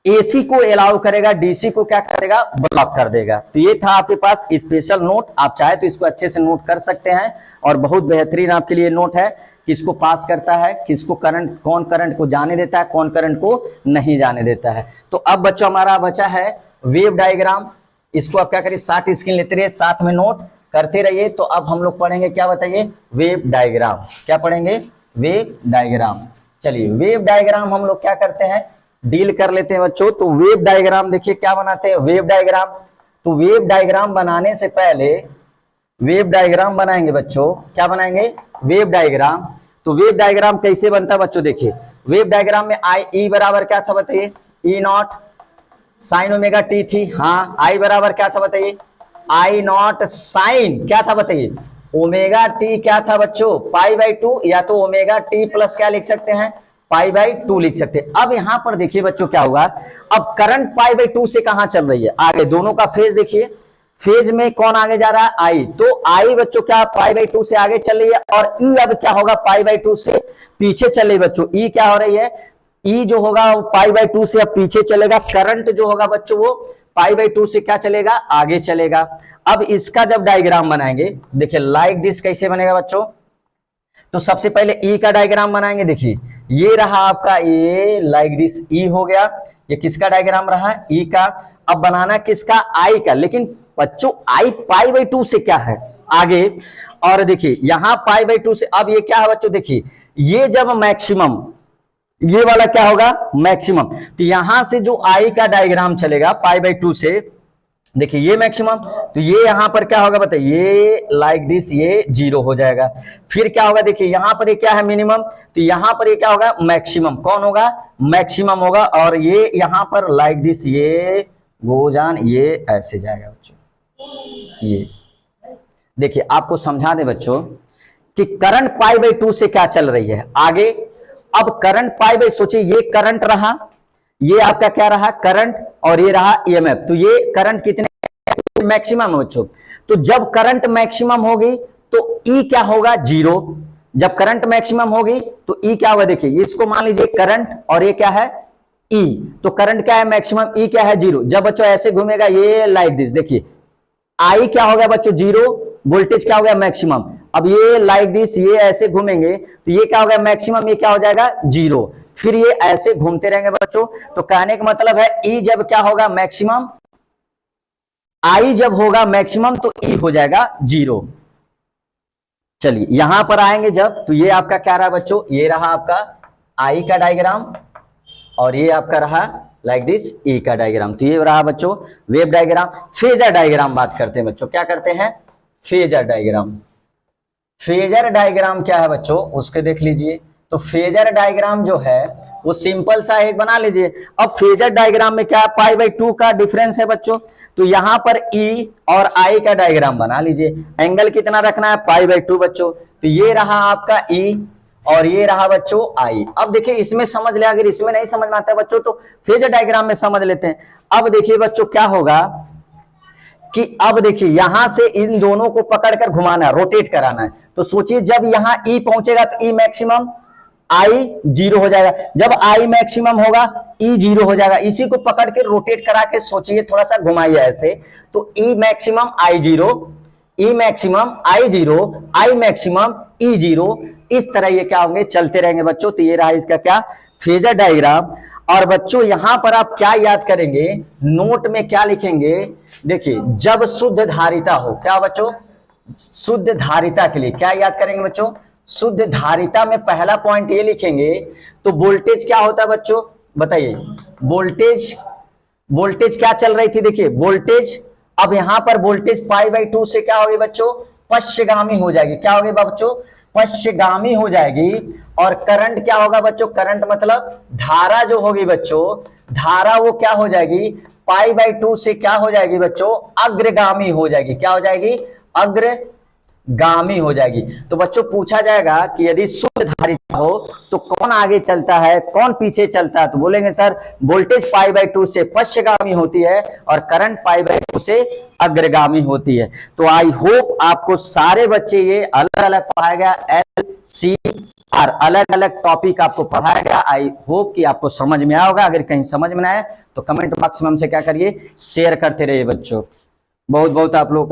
एसी को अलाउ करेगा, डीसी को क्या करेगा, ब्लॉक कर देगा। तो ये था आपके पास स्पेशल नोट, आप चाहे तो इसको अच्छे से नोट कर सकते हैं और बहुत बेहतरीन आपके लिए नोट है, किसको पास करता है, किसको करंट, कौन करंट को जाने देता है, कौन करंट को नहीं जाने देता है। तो अब बच्चों हमारा बचा है वेव डायग्राम, इसको आप क्या करिए, 60 स्क्रीन लेते रहिए, साथ में नोट करते रहिए। तो अब हम लोग पढ़ेंगे क्या, बताइए, वेव डायग्राम। क्या पढ़ेंगे, वेव डायग्राम। चलिए वेव डायग्राम हम लोग क्या करते हैं, डील कर लेते हैं बच्चों। तो वेव डायग्राम देखिए क्या बनाते हैं, वेव डायग्राम। तो वेव डायग्राम बनाने से पहले वेव डायग्राम बनाएंगे बच्चों, क्या बनाएंगे, वेव डायग्राम। तो वेव डायग्राम कैसे बनता है बच्चों, देखिए वेव डायग्राम में आई ई बराबर क्या था बताइए, ई नॉट साइन ओमेगा टी थी, हाँ, आई बराबर क्या था बताइए, आई नॉट साइन क्या था बताइए, ओमेगा टी क्या था बच्चों, पाई बाई 2, या तो ओमेगा टी प्लस क्या लिख सकते हैं, पाई बाई 2 लिख सकते हैं। अब यहां पर देखिए बच्चों क्या होगा, अब करंट पाई बाई 2 से कहां चल रही है, आगे, दोनों का फेज देखिए, फेज में कौन आगे जा रहा है, आई, तो आई बच्चों क्या पाई बाई 2 से आगे चल रही है, और ई अब क्या होगा, पाई बाई 2 से पीछे चल रही है बच्चों। ई क्या हो रही है, ई जो होगा वो पाई बाई 2 से अब पीछे चलेगा, करंट जो होगा बच्चों वो पाई बाई 2 से क्या चलेगा, आगे चलेगा। अब इसका जब डायग्राम बनाएंगे, देखिए लाइक दिस कैसे बनेगा बच्चों, तो सबसे पहले ई का डायग्राम बनाएंगे। देखिए ये रहा आपका, ये लाइक दिस ई हो गया, ये किसका डायग्राम रहा, ई का। अब बनाना किसका, आई का, लेकिन बच्चों आई पाई बाई 2 से क्या है, आगे, और देखिए यहां पाई बाई 2 से, अब ये क्या है बच्चों, देखिए ये जब मैक्सिमम, ये वाला क्या होगा, मैक्सिमम, तो यहां से जो आई का डायग्राम चलेगा पाई बाई 2 से, देखिए ये मैक्सिमम, तो ये यहां पर क्या होगा बताइए, ये लाइक दिस, ये 0 हो जाएगा। फिर क्या होगा, देखिए यहां पर ये क्या है, मिनिमम, तो यहां पर ये क्या होगा, मैक्सिमम, कौन होगा, मैक्सिमम होगा, और ये यहां पर लाइक दिस, ये गोजान, ये ऐसे जाएगा बच्चों। ये देखिए आपको समझा दे बच्चों कि करंट पाई बाई 2 से क्या चल रही है, आगे। अब करंट पाई बाई, सोचिए ये करंट रहा, ये आपका क्या रहा, करंट, और ये रहा ईएमएफ। तो ये करंट कितने, मैक्सिमम बच्चों। तो जब करंट मैक्सिमम होगी तो ई क्या होगा, 0। जब करंट मैक्सिमम होगी तो ई क्या होगा, देखिए इसको मान लीजिए करंट, और ये क्या है, ई, तो करंट क्या है, मैक्सिमम, ई क्या है, 0। जब बच्चों ऐसे घूमेगा ये लाइक दिस, देखिए आई क्या हो गया बच्चों, 0, वोल्टेज क्या हो गया, मैक्सिमम। अब ये लाइक दिस, ये ऐसे घूमेंगे तो ये क्या हो गया, मैक्सिमम, ये क्या हो जाएगा, 0। फिर ये ऐसे घूमते रहेंगे बच्चों। तो कहने का मतलब है ई जब क्या होगा, मैक्सिमम, आई जब होगा मैक्सिमम तो ई हो जाएगा 0। चलिए यहां पर आएंगे जब, तो ये आपका क्या रहा बच्चों, ये रहा आपका आई का डायग्राम, और ये आपका रहा लाइक दिस ई का डायग्राम। तो ये रहा बच्चों वेव डायग्राम। फेजर डायग्राम बात करते हैं बच्चों, क्या करते हैं, फेजर डायग्राम। फेजर डायग्राम क्या है बच्चों, उसके देख लीजिए। तो फेजर डायग्राम जो है वो सिंपल सा एक बना लीजिए। अब फेजर डायग्राम में क्या, पाई बाई 2 का डिफरेंस है बच्चों, तो यहां पर ई और आई का डायग्राम बना लीजिए। एंगल कितना रखना है, पाई बाई 2 बच्चों। तो ये रहा आपका ई, और ये रहा बच्चों आई। अब देखिए इसमें समझ ले, अगर इसमें नहीं समझ में आता है बच्चों तो फेजर डायग्राम में समझ लेते हैं। अब देखिए बच्चों क्या होगा कि अब देखिए यहां से इन दोनों को पकड़कर घुमाना है, रोटेट कराना है। तो सोचिए जब यहां ई पहुंचेगा तो ई मैक्सिमम, आई 0 हो जाएगा। जब आई मैक्सिमम होगा ई 0 हो जाएगा। इसी को पकड़ के रोटेट करा के सोचिए, थोड़ा सा घुमाइए ऐसे, तो E maximum I 0, E maximum I 0, I maximum E 0। इस तरह ये क्या होंगे, चलते रहेंगे बच्चों। तो ये रहा इसका क्या, फेजर डायग्राम। और बच्चों यहां पर आप क्या याद करेंगे, नोट में क्या लिखेंगे, देखिए जब शुद्ध धारिता हो, क्या बच्चों, शुद्ध धारिता के लिए क्या याद करेंगे बच्चों, शुद्ध धारिता में पहला पॉइंट ये लिखेंगे। तो वोल्टेज क्या होता है बच्चों, बताइए, वोल्टेज, वोल्टेज क्या चल रही थी, देखिए वोल्टेज, अब यहां पर वोल्टेज पाई बाई 2 से क्या होगी बच्चों, पश्चगामी हो जाएगी। क्या होगी बच्चों, पश्चगामी हो जाएगी। और करंट क्या होगा बच्चों, करंट मतलब धारा जो होगी बच्चों, धारा वो क्या हो जाएगी, पाई बाई 2 से क्या हो जाएगी बच्चों, अग्रगामी हो जाएगी। क्या हो जाएगी, गामी हो जाएगी। तो बच्चों पूछा जाएगा कि यदि शुद्ध धारिता हो तो कौन आगे चलता है, कौन पीछे चलता है, तो बोलेंगे सर वोल्टेज π/2 से पश्चगामी होती है और करंट π/2 से अग्रगामी होती है। तो आई होप आपको सारे बच्चे ये अलग अलग पढ़ाया गया, LCR अलग अलग टॉपिक आपको पढ़ाया गया। आई होप कि आपको समझ में आया होगा। अगर कहीं समझ में ना आए तो कमेंट बॉक्स में हमसे क्या करिए, शेयर करते रहिए बच्चों। बहुत बहुत आप लोग का